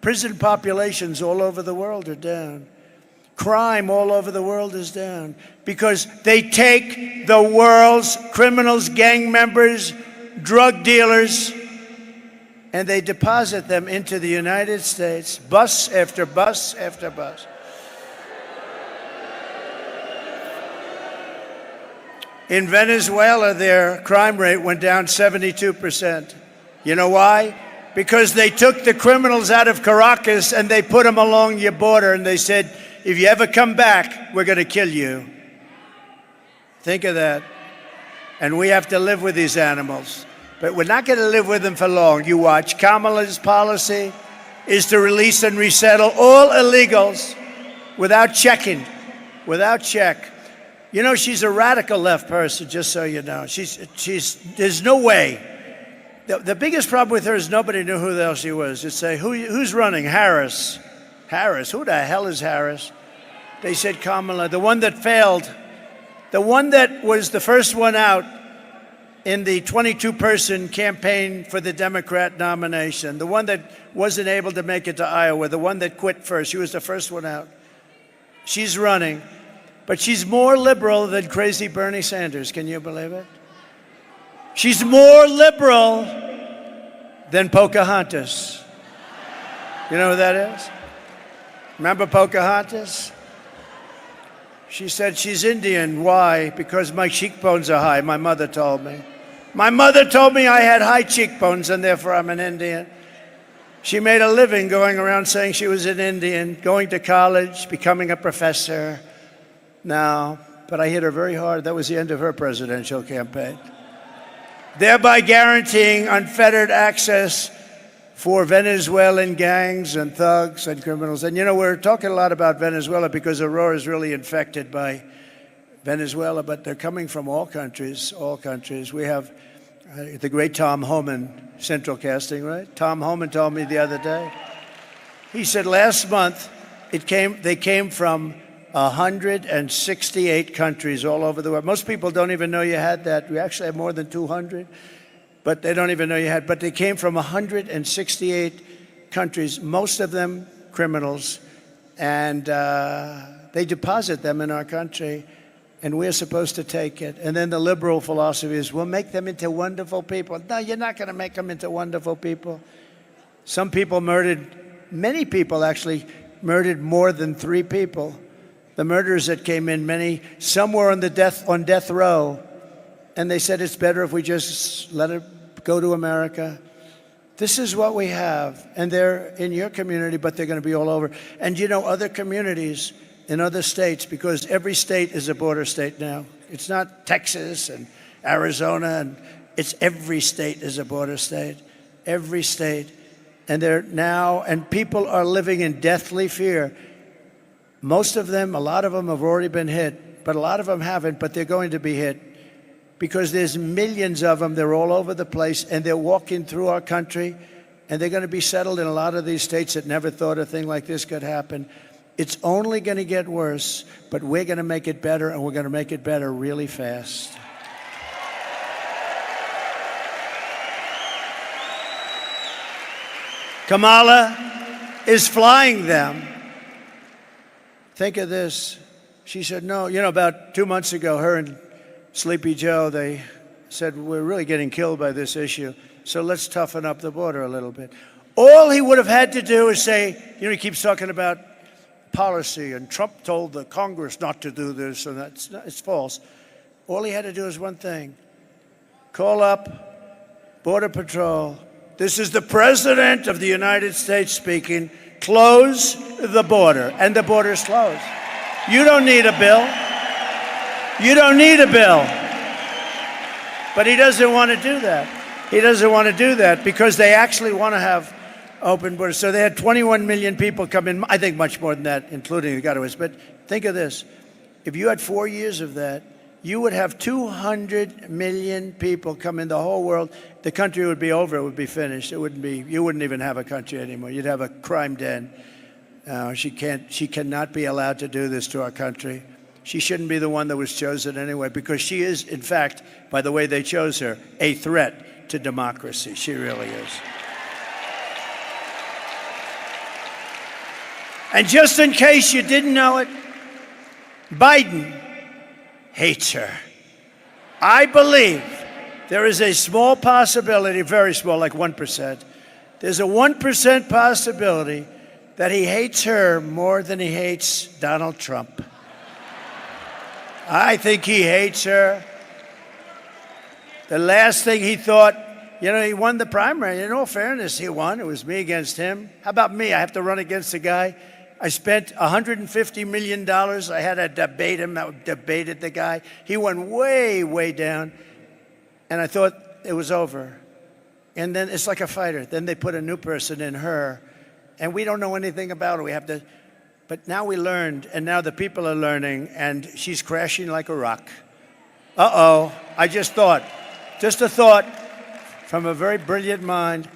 prison populations all over the world are down. Crime all over the world is down because they take the world's criminals, gang members, drug dealers, and they deposit them into the United States, bus after bus after bus. In Venezuela, their crime rate went down 72%. You know why? Because they took the criminals out of Caracas and they put them along your border and they said, if you ever come back, we're going to kill you. Think of that. And we have to live with these animals. But we're not going to live with them for long. You watch. Kamala's policy is to release and resettle all illegals without checking, without check. She's a radical left person, just so you know. There's no way. The biggest problem with her is nobody knew who the hell she was. You'd say, who's running? Harris. Harris, who the hell is Harris? They said Kamala, the one that failed, the one that was the first one out in the 22-person campaign for the Democrat nomination, the one that wasn't able to make it to Iowa, the one that quit first. She was the first one out. She's running, but she's more liberal than crazy Bernie Sanders. Can you believe it? She's more liberal than Pocahontas. You know who that is? Remember Pocahontas? She said she's Indian. Why? Because my cheekbones are high, my mother told me. My mother told me I had high cheekbones and therefore I'm an Indian. She made a living going around saying she was an Indian, going to college, becoming a professor. No, but I hit her very hard. That was the end of her presidential campaign. Thereby guaranteeing unfettered access for Venezuelan gangs and thugs and criminals. And we're talking a lot about Venezuela because Aurora is really infected by Venezuela, but they're coming from all countries, all countries. We have the great Tom Homan, Central Casting, right? Tom Homan told me the other day. He said last month they came from 168 countries all over the world. Most people don't even know you had that. We actually have more than 200. But they don't even know you had. But they came from 168 countries, most of them criminals, and they deposit them in our country, and we're supposed to take it. And then the liberal philosophy is, we'll make them into wonderful people. No, you're not going to make them into wonderful people. Some people many people actually murdered more than 3 people. The murderers that came in, some were on death row. And they said, it's better if we just let it go to America. This is what we have. And they're in your community, but they're going to be all over. And other communities in other states, because every state is a border state now. It's not Texas and Arizona, and it's every state is a border state. Every state. And people are living in deathly fear. Most of them, a lot of them have already been hit, but a lot of them haven't, but they're going to be hit. Because there's millions of them. They're all over the place, and they're walking through our country, and they're going to be settled in a lot of these states that never thought a thing like this could happen. It's only going to get worse, but we're going to make it better, and we're going to make it better really fast. Kamala is flying them. Think of this. She said, no, about 2 months ago, her and Sleepy Joe, they said, we're really getting killed by this issue. So let's toughen up the border a little bit. All he would have had to do is say, he keeps talking about policy, and Trump told the Congress not to do this, and it's false. All he had to do is one thing. Call up Border Patrol. This is the President of the United States speaking. Close the border, and the border's closed. You don't need a bill. You don't need a bill. But he doesn't want to do that. He doesn't want to do that because they actually want to have open borders. So they had 21 million people come in, I think much more than that, including the gotaways. But think of this. If you had 4 years of that, you would have 200 million people come in the whole world. The country would be over. It would be finished. It wouldn't be. You wouldn't even have a country anymore. You'd have a crime den. She cannot be allowed to do this to our country. She shouldn't be the one that was chosen anyway, because she is, in fact, by the way they chose her, a threat to democracy. She really is. And just in case you didn't know it, Biden hates her. I believe there is a small possibility, very small, like 1%. There's a 1% possibility that he hates her more than he hates Donald Trump. I think he hates her. The last thing he thought, he won the primary. In all fairness, he won. It was me against him. How about me? I have to run against a guy. I spent $150 million. I had to debate him. I debated the guy. He went way, way down. And I thought it was over. And then it's like a fighter. Then they put a new person in her. And we don't know anything about her. But now we learned, and now the people are learning, and she's crashing like a rock. Uh-oh. I just a thought from a very brilliant mind,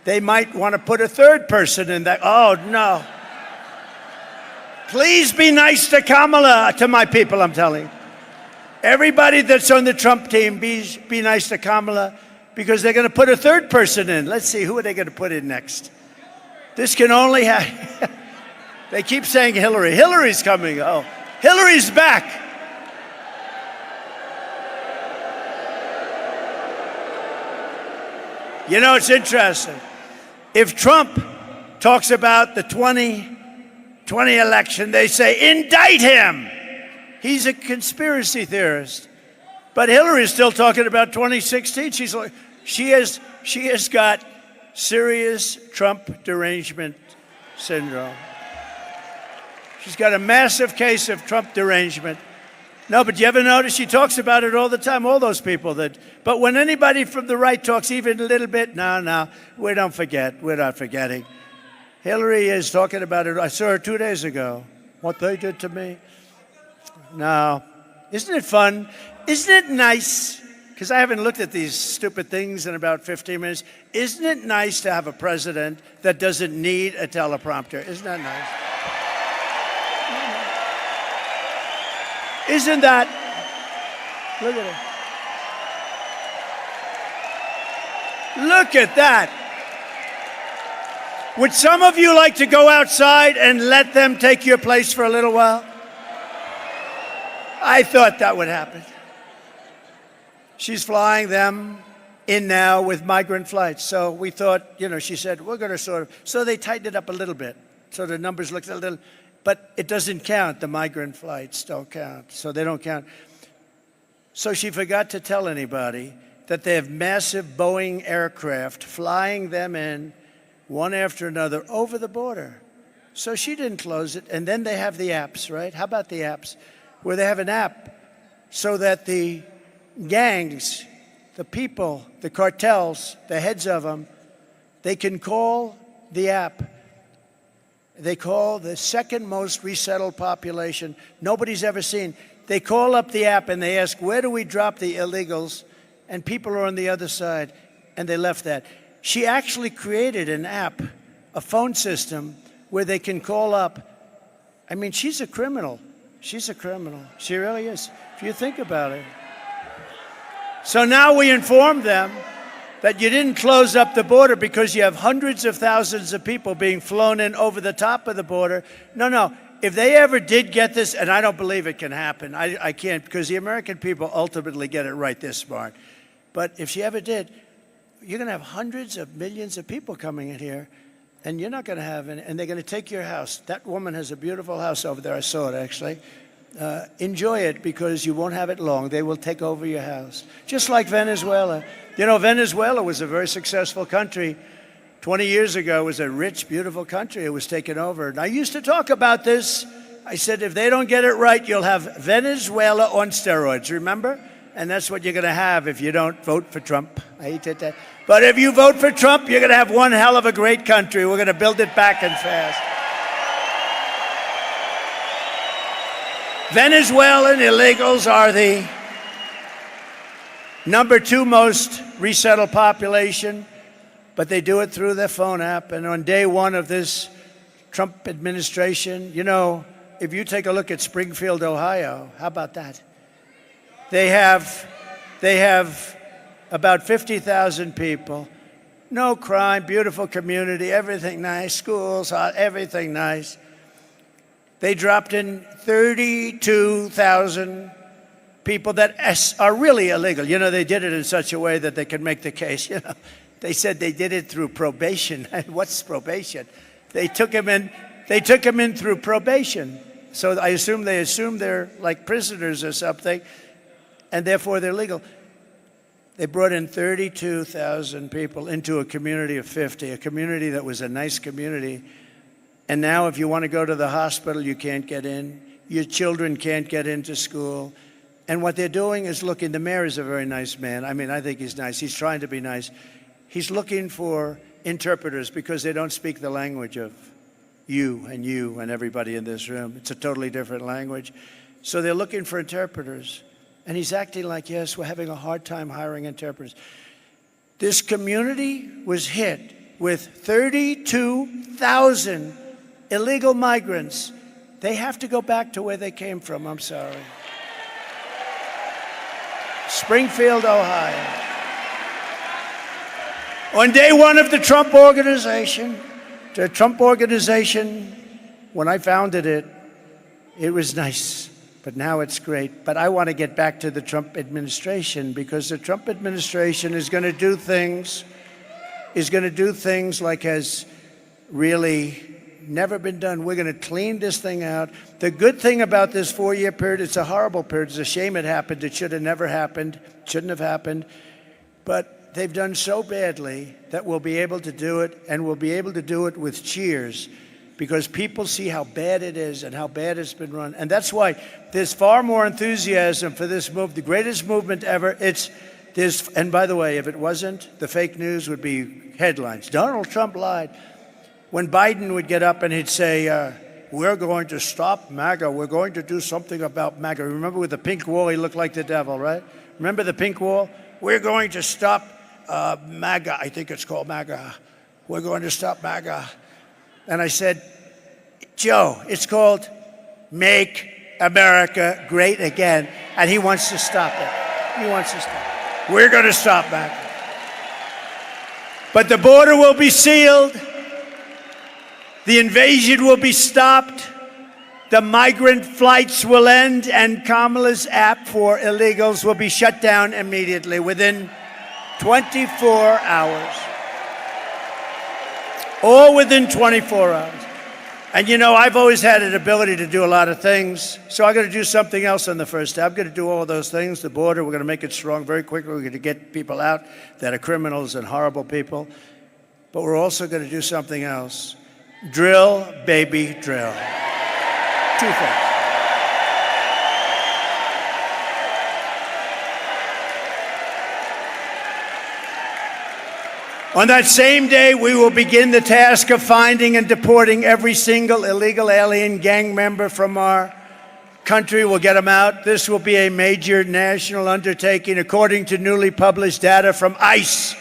they might want to put a third person in that. Oh, no. Please be nice to Kamala, to my people, I'm telling you. Everybody that's on the Trump team, be nice to Kamala, because they're going to put a third person in. Let's see, who are they going to put in next? This can only happen. They keep saying Hillary. Hillary's coming. Oh, Hillary's back. It's interesting. If Trump talks about the 2020 election, they say, indict him. He's a conspiracy theorist. But Hillary's still talking about 2016. She has got serious Trump derangement syndrome. She's got a massive case of Trump derangement. No, but you ever notice she talks about it all the time, all those people that. But when anybody from the right talks even a little bit, no, we don't forget. We're not forgetting. Hillary is talking about it. I saw her 2 days ago. What they did to me. No. Isn't it fun? Isn't it nice? Because I haven't looked at these stupid things in about 15 minutes. Isn't it nice to have a president that doesn't need a teleprompter? Isn't that nice? Isn't that? Look at it. Look at that. Would some of you like to go outside and let them take your place for a little while? I thought that would happen. She's flying them in now with migrant flights. So we thought, she said, we're going to so they tightened it up a little bit. So the numbers looked a little, but it doesn't count. The migrant flights don't count. So they don't count. So she forgot to tell anybody that they have massive Boeing aircraft flying them in one after another over the border. So she didn't close it. And then they have the apps, right? How about the apps? Where they have an app so that the gangs, the people, the cartels, the heads of them, they can call the app. They call the second most resettled population nobody's ever seen. They call up the app and they ask, where do we drop the illegals? And people are on the other side. And they left that. She actually created an app, a phone system, where they can call up. I mean, she's a criminal. She's a criminal. She really is, if you think about it. So now we inform them that you didn't close up the border because you have hundreds of thousands of people being flown in over the top of the border. No. If they ever did get this, and I don't believe it can happen, I can't, because the American people ultimately get it right this smart. But if she ever did, you're going to have hundreds of millions of people coming in here, and you're not going to have any, and they're going to take your house. That woman has a beautiful house over there. I saw it, actually. Enjoy it, because you won't have it long. They will take over your house. Just like Venezuela. You know, Venezuela was a very successful country. 20 years ago, it was a rich, beautiful country. It was taken over. And I used to talk about this. I said, if they don't get it right, you'll have Venezuela on steroids, remember? And that's what you're going to have if you don't vote for Trump. I hate that. But if you vote for Trump, you're going to have one hell of a great country. We're going to build it back and fast. Venezuelan illegals are the number 2 most resettled population, but they do it through their phone app. And on day 1 of this Trump administration, you know, if you take a look at Springfield, Ohio, how about that? They have about 50,000 people, no crime, beautiful community, everything nice, schools, everything nice. They dropped in 32,000 people that are really illegal. You know, they did it in such a way that they could make the case. You know, they said they did it through probation. What's probation? They took him in through probation. So I assume they're like prisoners or something, and therefore they're legal. They brought in 32,000 people into a community of 50, a community that was a nice community. And now if you want to go to the hospital, you can't get in. Your children can't get into school. And what they're doing is looking, the mayor is a very nice man. I mean, I think he's nice. He's trying to be nice. He's looking for interpreters because they don't speak the language of you and everybody in this room. It's a totally different language. So they're looking for interpreters. And he's acting like, yes, we're having a hard time hiring interpreters. This community was hit with 32,000 illegal migrants. They have to go back to where they came from. I'm sorry. Springfield, Ohio. On day 1 of the Trump Organization, when I founded it, it was nice, but now it's great. But I want to get back to the Trump administration, because the Trump administration is going to do things like has really never been done. We're going to clean this thing out. The good thing about this 4-year period, it's a horrible period. It's a shame it happened. It should have never happened. Shouldn't have happened. But they've done so badly that we'll be able to do it, and we'll be able to do it with cheers, because people see how bad it is and how bad it's been run. And that's why there's far more enthusiasm for this move, the greatest movement ever. And by the way, if it wasn't, the fake news would be headlines. Donald Trump lied. When Biden would get up and he'd say, we're going to stop MAGA. We're going to do something about MAGA. Remember with the pink wall, he looked like the devil, right? Remember the pink wall? We're going to stop MAGA. I think it's called MAGA. We're going to stop MAGA. And I said, Joe, it's called Make America Great Again. And he wants to stop it. He wants to stop it. We're going to stop MAGA. But the border will be sealed. The invasion will be stopped. The migrant flights will end, and Kamala's app for illegals will be shut down immediately within 24 hours. All within 24 hours. And you know, I've always had an ability to do a lot of things, so I'm going to do something else on the first day. I'm going to do all those things. The border, we're going to make it strong very quickly. We're going to get people out that are criminals and horrible people. But we're also going to do something else. Drill, baby, drill. 2 things. On that same day, we will begin the task of finding and deporting every single illegal alien gang member from our country. We'll get them out. This will be a major national undertaking, according to newly published data from ICE,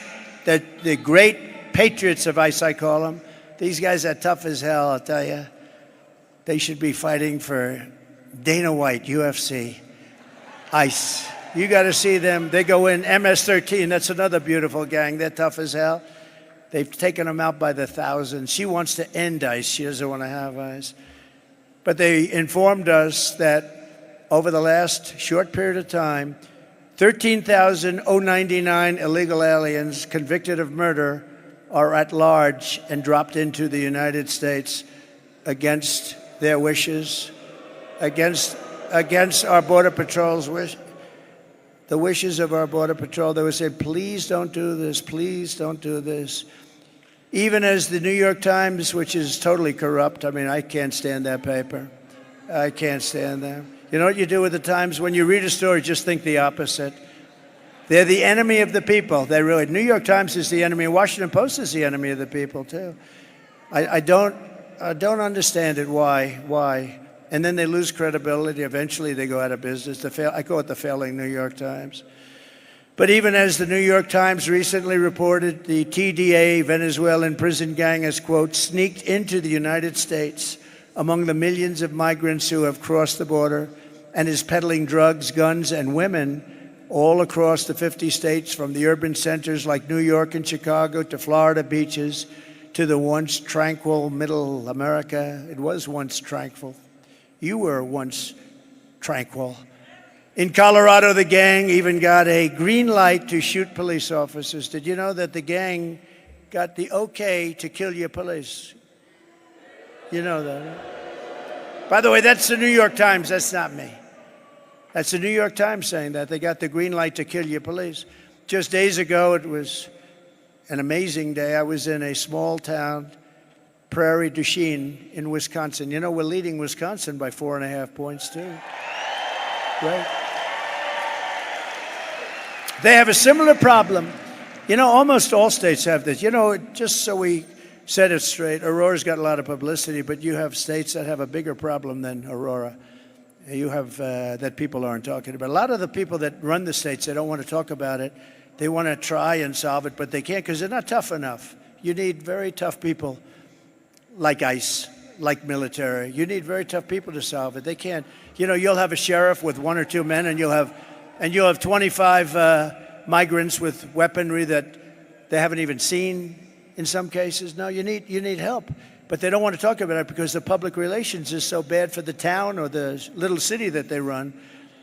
the great patriots of ICE, I call them. These guys are tough as hell, I'll tell you. They should be fighting for Dana White, UFC, ICE. You got to see them. They go in MS-13. That's another beautiful gang. They're tough as hell. They've taken them out by the thousands. She wants to end ICE. She doesn't want to have ICE. But they informed us that over the last short period of time, 13,099 illegal aliens convicted of murder are at large and dropped into the United States against their wishes, against our Border Patrol's wish, the wishes of our Border Patrol. They would say, please don't do this, please don't do this. Even as the New York Times, which is totally corrupt, I mean, I can't stand that paper. I can't stand them. You know what you do with the Times? When you read a story, just think the opposite. They're the enemy of the people. They really, New York Times is the enemy. Washington Post is the enemy of the people, too. I don't understand it. Why? And then they lose credibility. Eventually, they go out of business. I call it the failing New York Times. But even as the New York Times recently reported, the TDA Venezuelan prison gang has, quote, sneaked into the United States among the millions of migrants who have crossed the border and is peddling drugs, guns, and women all across the 50 states, from the urban centers like New York and Chicago to Florida beaches to the once tranquil middle America. It was once tranquil. You were once tranquil. In Colorado, the gang even got a green light to shoot police officers. Did you know that the gang got the okay to kill your police? You know that, huh? By the way, that's the New York Times. That's not me. That's the New York Times saying that. They got the green light to kill your police. Just days ago, it was an amazing day. I was in a small town, Prairie du Chien in Wisconsin. You know, we're leading Wisconsin by 4.5 points, too. Right? They have a similar problem. You know, almost all states have this. You know, just so we set it straight, Aurora's got a lot of publicity, but you have states that have a bigger problem than Aurora. You have that people aren't talking about. A lot of the people that run the states, they don't want to talk about it. They want to try and solve it, but they can't because they're not tough enough. You need very tough people like ICE, like military. You need very tough people to solve it. They can't. You know, you'll have a sheriff with 1 or 2 men, and you'll have 25 migrants with weaponry that they haven't even seen in some cases. No, you need help. But they don't want to talk about it because the public relations is so bad for the town or the little city that they run,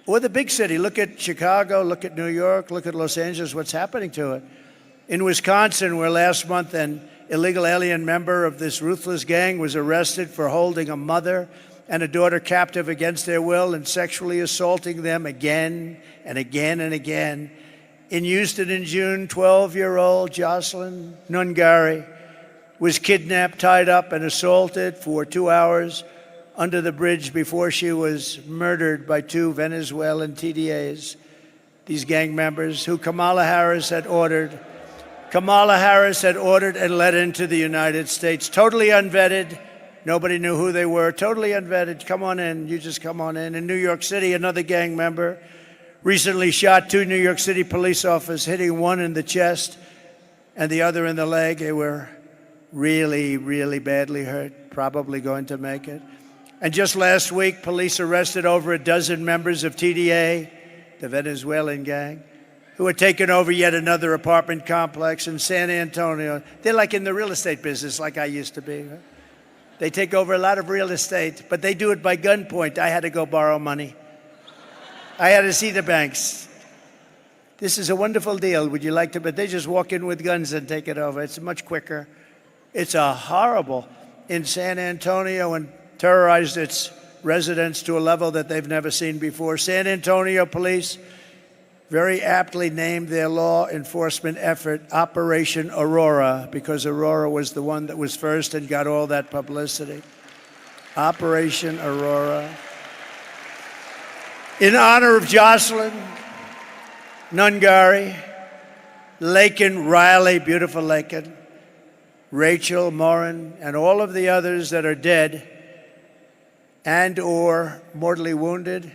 or the big city. Look at Chicago, look at New York, look at Los Angeles, what's happening to it. In Wisconsin, where last month an illegal alien member of this ruthless gang was arrested for holding a mother and a daughter captive against their will and sexually assaulting them again and again and again. In Houston in June, 12-year-old Jocelyn Nungari was kidnapped, tied up, and assaulted for 2 hours under the bridge before she was murdered by 2 Venezuelan TDAs, these gang members who Kamala Harris had ordered and let into the United States. Totally unvetted. Nobody knew who they were. Totally unvetted. Come on in. You just come on in. In New York City, another gang member recently shot 2 New York City police officers, hitting one in the chest and the other in the leg. They were really, really badly hurt, probably going to make it. And just last week, police arrested over a dozen members of TDA, the Venezuelan gang, who had taken over yet another apartment complex in San Antonio. They're like in the real estate business, like I used to be. Right? They take over a lot of real estate, but they do it by gunpoint. I had to go borrow money. I had to see the banks. This is a wonderful deal. Would you like to? But they just walk in with guns and take it over. It's much quicker. It's a horrible in San Antonio and terrorized its residents to a level that they've never seen before. San Antonio police very aptly named their law enforcement effort Operation Aurora because Aurora was the one that was first and got all that publicity. Operation Aurora. In honor of Jocelyn Nungari, Laken Riley, beautiful Laken, Rachel Morin, and all of the others that are dead and or mortally wounded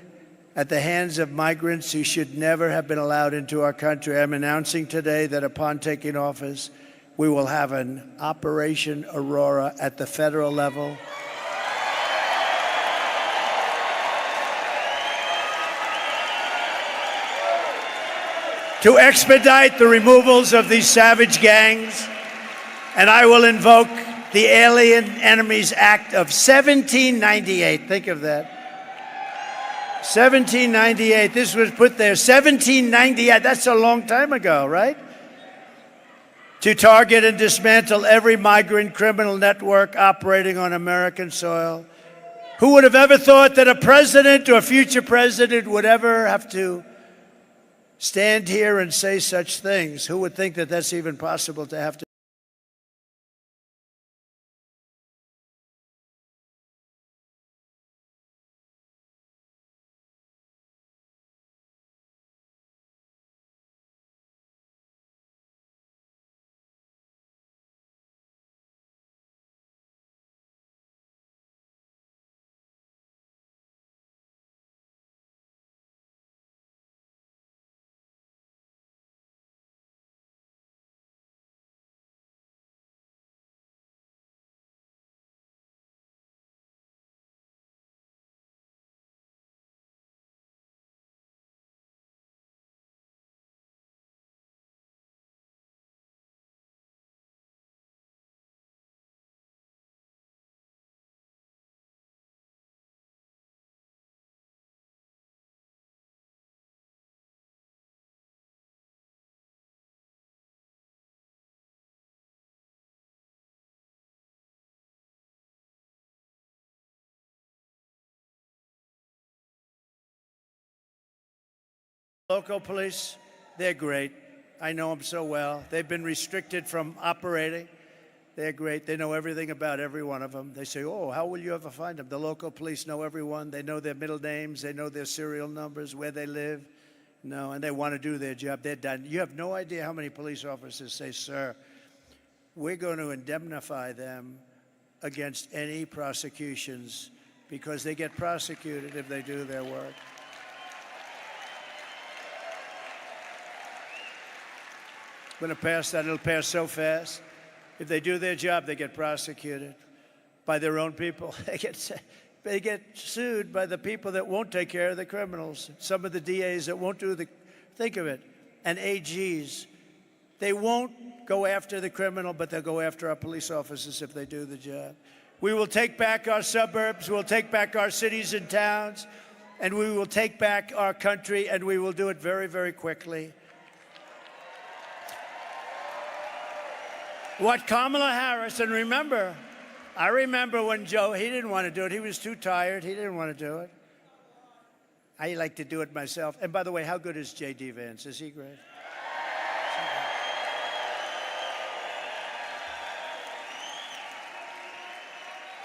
at the hands of migrants who should never have been allowed into our country. I'm announcing today that upon taking office, we will have an Operation Aurora at the federal level. To expedite the removals of these savage gangs, and I will invoke the Alien Enemies Act of 1798. Think of that. 1798. This was put there. 1798. That's a long time ago, right? To target and dismantle every migrant criminal network operating on American soil. Who would have ever thought that a president or a future president would ever have to stand here and say such things? Who would think that that's even possible to have to? Local police, they're great. I know them so well. They've been restricted from operating. They're great. They know everything about every one of them. They say, oh, how will you ever find them? The local police know everyone. They know their middle names. They know their serial numbers, where they live. No, and they want to do their job. They're done. You have no idea how many police officers say, sir, we're going to indemnify them against any prosecutions because they get prosecuted if they do their work. Going to pass that. It'll pass so fast. If they do their job, they get prosecuted by their own people. They get sued by the people that won't take care of the criminals. Some of the DAs that won't do the, think of it, and AGs. They won't go after the criminal, but they'll go after our police officers if they do the job. We will take back our suburbs. We'll take back our cities and towns. And we will take back our country, and we will do it very, very quickly. What Kamala Harris, and remember, I remember when Joe, he didn't want to do it. He was too tired. He didn't want to do it. I like to do it myself. And by the way, how good is J.D. Vance? Is he great?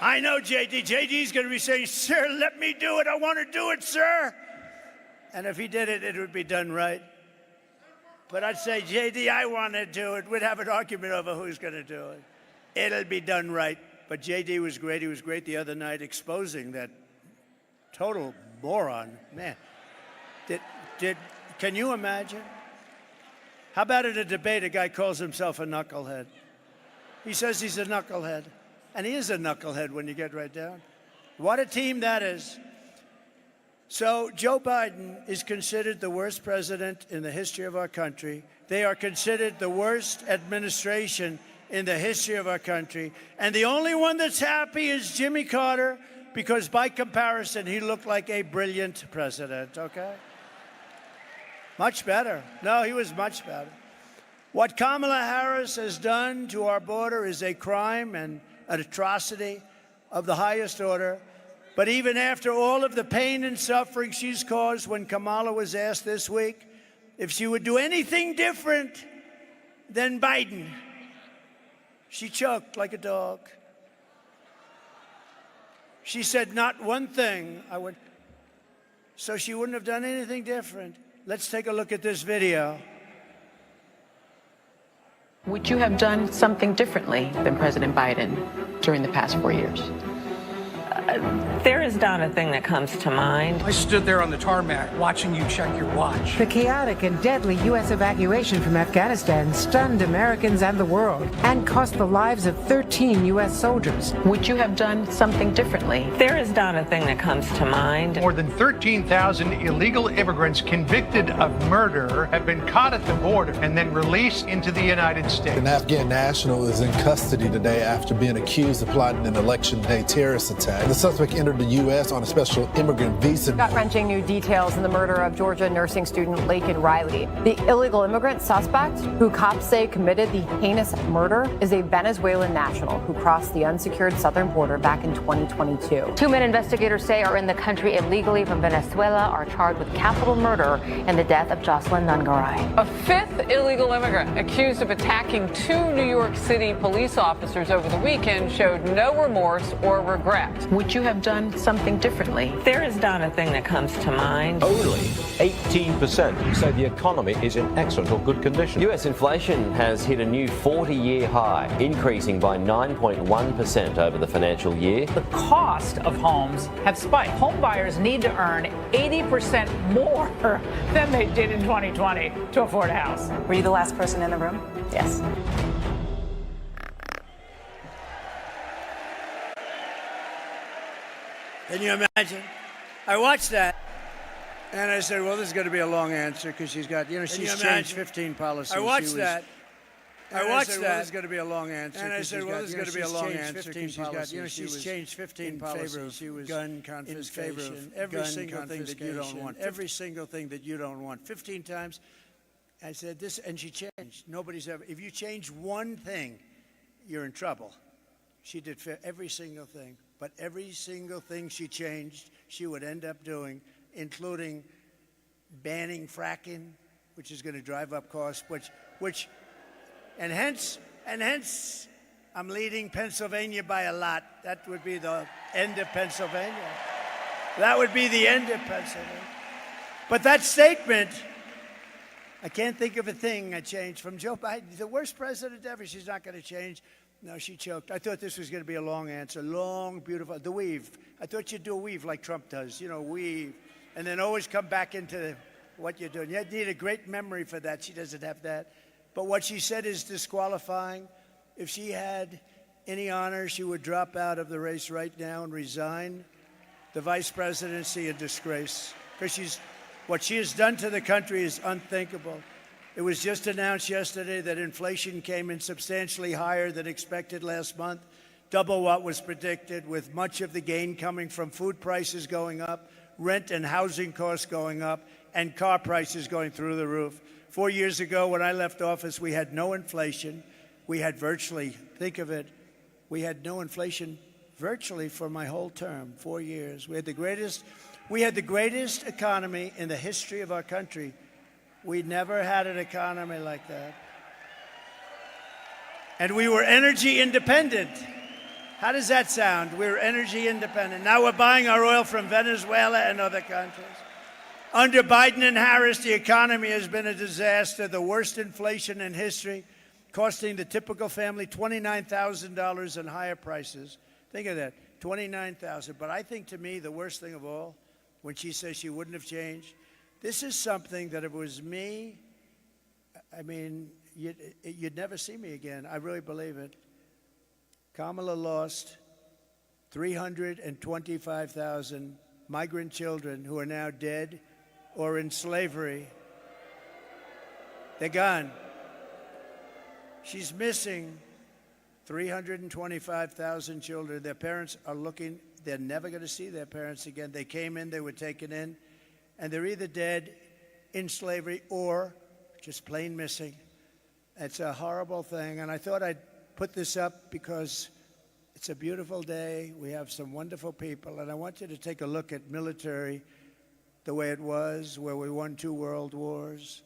I know J.D. J.D.'s going to be saying, sir, let me do it. I want to do it, sir. And if he did it, it would be done right. But I'd say, J.D., I want to do it. We'd have an argument over who's going to do it. It'll be done right. But J.D. was great. He was great the other night exposing that total moron. Man, can you imagine? How about at a debate, a guy calls himself a knucklehead? He says he's a knucklehead. And he is a knucklehead when you get right down. What a team that is. So Joe Biden is considered the worst president in the history of our country. They are considered the worst administration in the history of our country. And the only one that's happy is Jimmy Carter, because by comparison, he looked like a brilliant president, okay? Much better. No, he was much better. What Kamala Harris has done to our border is a crime and an atrocity of the highest order. But even after all of the pain and suffering she's caused, when Kamala was asked this week if she would do anything different than Biden, she choked like a dog. She said, not one thing. So she wouldn't have done anything different. Let's take a look at this video. Would you have done something differently than President Biden during the past 4 years? There is not a thing that comes to mind. I stood there on the tarmac watching you check your watch. The chaotic and deadly U.S. evacuation from Afghanistan stunned Americans and the world and cost the lives of 13 U.S. soldiers. Would you have done something differently? There is not a thing that comes to mind. More than 13,000 illegal immigrants convicted of murder have been caught at the border and then released into the United States. An Afghan national is in custody today after being accused of plotting an election day terrorist attack. The suspect entered the U.S. on a special immigrant visa. Gut-wrenching new details in the murder of Georgia nursing student Laken Riley. The illegal immigrant suspect, who cops say committed the heinous murder, is a Venezuelan national who crossed the unsecured southern border back in 2022. Two men investigators say are in the country illegally from Venezuela are charged with capital murder in the death of Jocelyn Nungaray. A fifth illegal immigrant accused of attacking two New York City police officers over the weekend showed no remorse or regret. Would you have done something differently? There is not a thing that comes to mind. Only 18% say the economy is in excellent or good condition. U.S. inflation has hit a new 40-year high, increasing by 9.1% over the financial year. The cost of homes have spiked. Home buyers need to earn 80% more than they did in 2020 to afford a house. Were you the last person in the room? Yes. Can you imagine? I watched that, and I said, well, this is going to be a long answer because she's got, she's changed 15 policies. I watched that. I watched that. Well, this is going to be a long answer. And I said, well, this is going to be a long answer because she's got, she's changed 15 policies. She was gun confiscation, in favor of every single thing that you don't want. Every single thing that you don't want. 15 times. I said this, and she changed. Nobody's ever. If you change one thing, you're in trouble. She did every single thing. But every single thing she changed, she would end up doing, including banning fracking, which is going to drive up costs, and hence, I'm leading Pennsylvania by a lot. That would be the end of Pennsylvania. That would be the end of Pennsylvania. But that statement, I can't think of a thing I changed from Joe Biden, the worst president ever. She's not going to change. No, she choked. I thought this was going to be a long answer. Long, beautiful. The weave. I thought you'd do a weave like Trump does. Weave. And then always come back into what you're doing. You need a great memory for that. She doesn't have that. But what she said is disqualifying. If she had any honor, she would drop out of the race right now and resign the vice presidency in disgrace. Because what she has done to the country is unthinkable. It was just announced yesterday that inflation came in substantially higher than expected last month, double what was predicted, with much of the gain coming from food prices going up, rent and housing costs going up, and car prices going through the roof. 4 years ago, when I left office, we had no inflation. We had virtually, think of it, we had no inflation virtually for my whole term, 4 years. We had the greatest economy in the history of our country. We never had an economy like that. And we were energy independent. How does that sound? We were energy independent. Now we're buying our oil from Venezuela and other countries. Under Biden and Harris, the economy has been a disaster, the worst inflation in history, costing the typical family $29,000 in higher prices. Think of that, $29,000. But I think, to me, the worst thing of all, when she says she wouldn't have changed, this is something that if it was me, I mean, you'd never see me again. I really believe it. Kamala lost 325,000 migrant children who are now dead or in slavery. They're gone. She's missing 325,000 children. Their parents are looking. They're never going to see their parents again. They came in, they were taken in. And they're either dead in slavery or just plain missing. It's a horrible thing. And I thought I'd put this up because it's a beautiful day. We have some wonderful people. And I want you to take a look at military the way it was, where we won 2 world wars,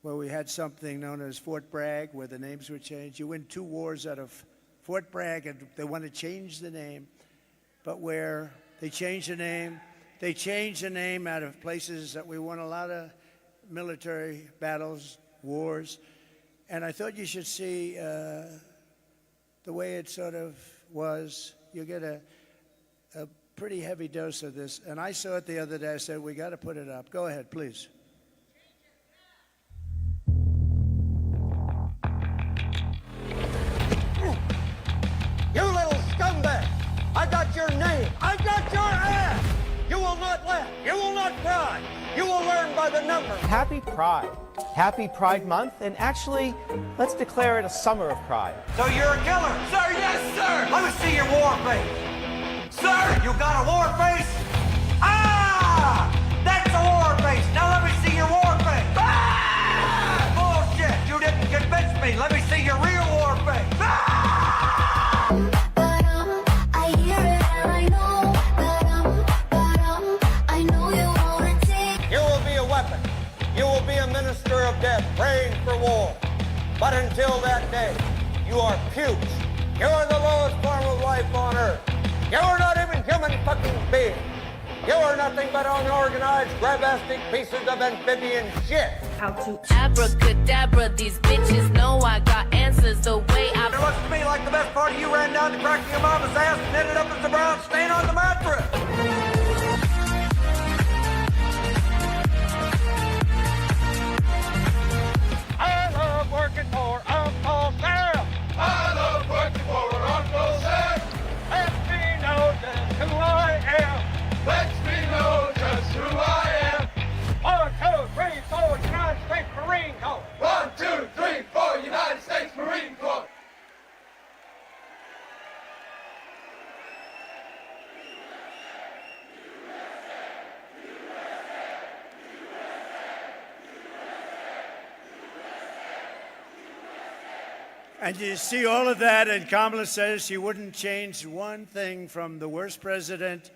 where we had something known as Fort Bragg, where the names were changed. You win 2 wars out of Fort Bragg, and they want to change the name. But where they changed the name, they changed the name out of places that we won a lot of military battles, wars. And I thought you should see the way it sort of was. You get a pretty heavy dose of this. And I saw it the other day. I said, we got to put it up. Go ahead, please. You little scumbag! I got your name! I got your ass! You will not laugh! You will not cry! You will learn by the numbers! Happy Pride. Happy Pride Month, and actually, let's declare it a summer of pride. So you're a killer? Sir, yes, sir! Let me see your war face! Sir, you got a war face? Ah! That's a war face! Now let me see your war face! Ah! Bullshit! You didn't convince me! Let me see your real war face! Ah! I hear it and I know, I know you wanna take. You will be a weapon. You will be a minister of death, praying for war. But until that day, you are pukes. You are the lowest form of life on earth. You are not even human fucking beings. You are nothing but unorganized, grabastic pieces of amphibian shit. How to abracadabra, these bitches know I got answers the way I. It looks to me like the best part of you ran down to cracking your mama's ass and ended up as a brown stain on the mattress. I love working for Uncle Sam. I love working for Uncle Sam. Lets me know just who I am. Lets me know just who I am. 1, 2, 3, 4, United States Marine Corps. 1, 2, 3, 4, United States Marine Corps. And you see all of that, and Kamala says she wouldn't change one thing from the worst president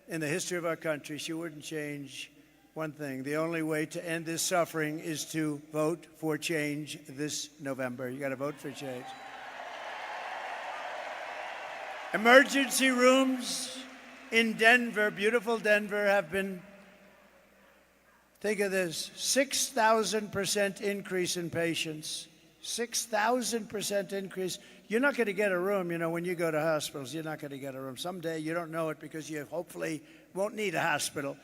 in the history of our country. She wouldn't change one thing. The only way to end this suffering is to vote for change this November. You got to vote for change. Emergency rooms in Denver, beautiful Denver, have been, think of this, 6,000% increase in patients. 6,000% increase. You're not going to get a room, you know, when you go to hospitals. You're not going to get a room. Someday you don't know it because you hopefully won't need a hospital.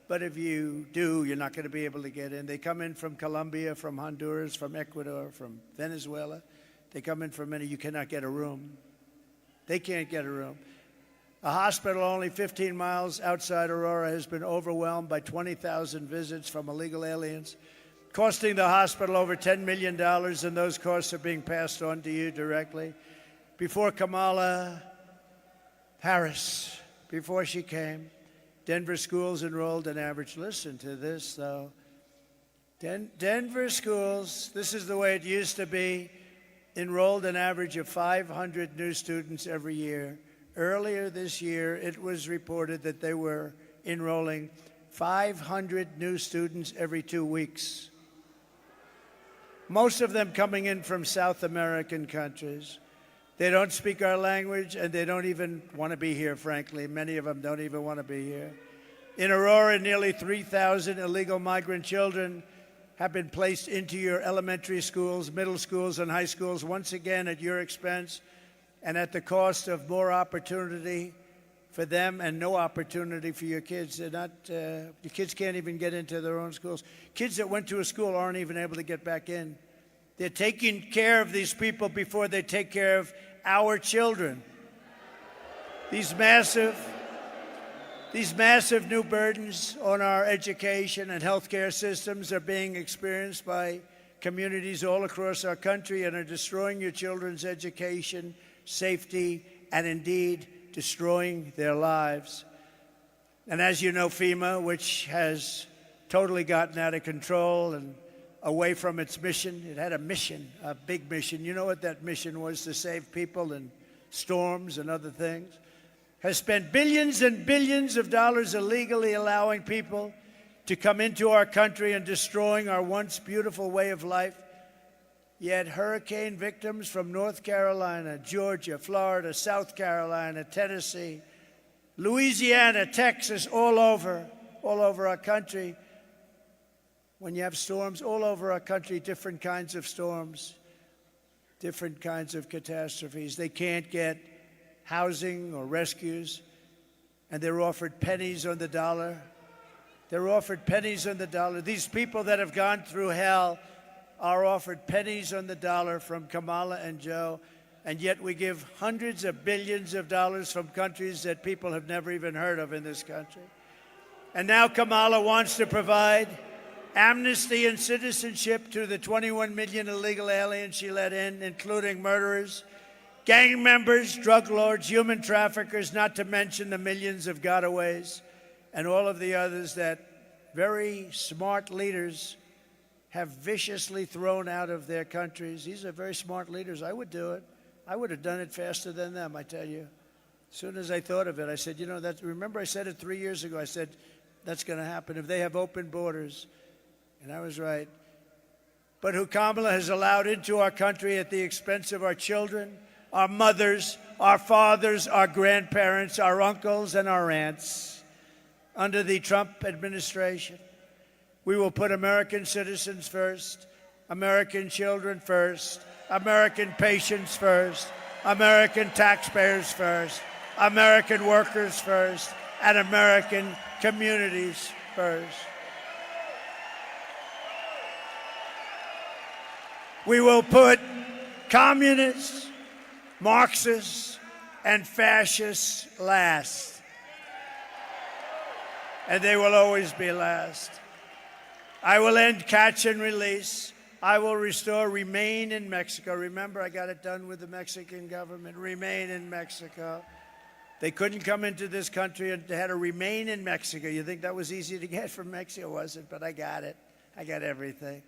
But if you do, you're not going to be able to get in. They come in from Colombia, from Honduras, from Ecuador, from Venezuela. They come in from many. You cannot get a room. They can't get a room. A hospital only 15 miles outside Aurora has been overwhelmed by 20,000 visits from illegal aliens, costing the hospital over $10 million, and those costs are being passed on to you directly. Before Kamala Harris, before she came, Denver schools enrolled an average, listen to this though, Denver schools, this is the way it used to be, enrolled an average of 500 new students every year. Earlier this year, it was reported that they were enrolling 500 new students every 2 weeks. Most of them coming in from South American countries. They don't speak our language, and they don't even want to be here, frankly. Many of them don't even want to be here. In Aurora, nearly 3,000 illegal migrant children have been placed into your elementary schools, middle schools, and high schools, once again at your expense and at the cost of more opportunity for them and no opportunity for your kids. They're not, your kids can't even get into their own schools. Kids that went to a school aren't even able to get back in. They're taking care of these people before they take care of our children. These massive new burdens on our education and healthcare systems are being experienced by communities all across our country and are destroying your children's education, safety, and indeed destroying their lives. And as you know, FEMA, which has totally gotten out of control and away from its mission, it had a mission, a big mission. You know what that mission was? To save people in storms and other things. Has spent billions and billions of dollars illegally allowing people to come into our country and destroying our once beautiful way of life. Yet hurricane victims from North Carolina, Georgia, Florida, South Carolina, Tennessee, Louisiana, Texas, all over our country. When you have storms all over our country, different kinds of storms, different kinds of catastrophes, they can't get housing or rescues, and they're offered pennies on the dollar. They're offered pennies on the dollar. These people that have gone through hell are offered pennies on the dollar from Kamala and Joe, and yet we give hundreds of billions of dollars from countries that people have never even heard of in this country. And now Kamala wants to provide amnesty and citizenship to the 21 million illegal aliens she let in, including murderers, gang members, drug lords, human traffickers, not to mention the millions of gotaways and all of the others that very smart leaders have viciously thrown out of their countries. These are very smart leaders. I would do it. I would have done it faster than them, I tell you. As soon as I thought of it, I said, remember I said it 3 years ago. I said, that's going to happen if they have open borders. And I was right. But who Kamala has allowed into our country at the expense of our children, our mothers, our fathers, our grandparents, our uncles, and our aunts under the Trump administration. We will put American citizens first, American children first, American patients first, American taxpayers first, American workers first, and American communities first. We will put communists, Marxists, and fascists last. And they will always be last. I will end catch and release. I will restore Remain in Mexico. Remember, I got it done with the Mexican government. Remain in Mexico. They couldn't come into this country and they had to remain in Mexico. You think that was easy to get from Mexico? It wasn't, but I got it. I got everything.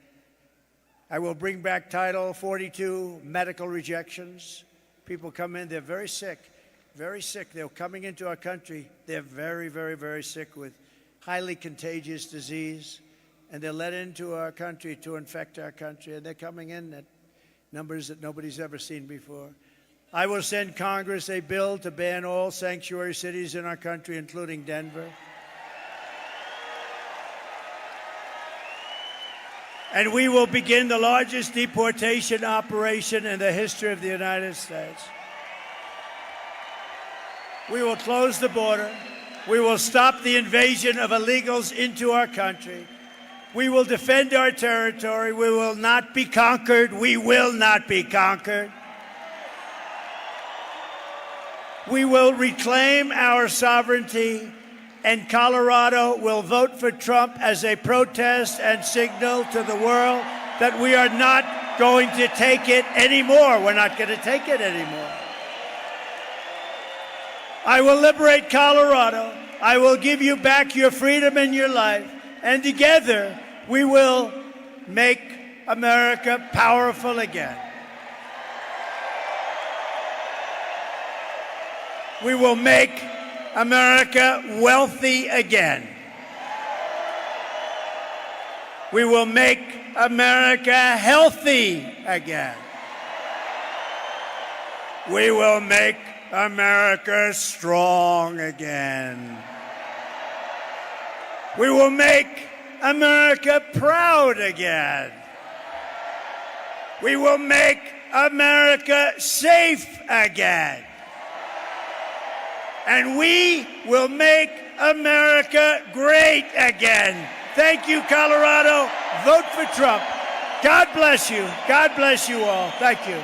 I will bring back Title 42 medical rejections. People come in, they're very sick, very sick. They're coming into our country. They're very, very, very sick with highly contagious disease. And they're let into our country to infect our country. And they're coming in at numbers that nobody's ever seen before. I will send Congress a bill to ban all sanctuary cities in our country, including Denver. And we will begin the largest deportation operation in the history of the United States. We will close the border. We will stop the invasion of illegals into our country. We will defend our territory. We will not be conquered. We will not be conquered. We will reclaim our sovereignty, and Colorado will vote for Trump as a protest and signal to the world that we are not going to take it anymore. We're not going to take it anymore. I will liberate Colorado. I will give you back your freedom and your life. And together, we will make America powerful again. We will make America wealthy again. We will make America healthy again. We will make America strong again. We will make America proud again. We will make America safe again. And we will make America great again. Thank you, Colorado. Vote for Trump. God bless you. God bless you all. Thank you.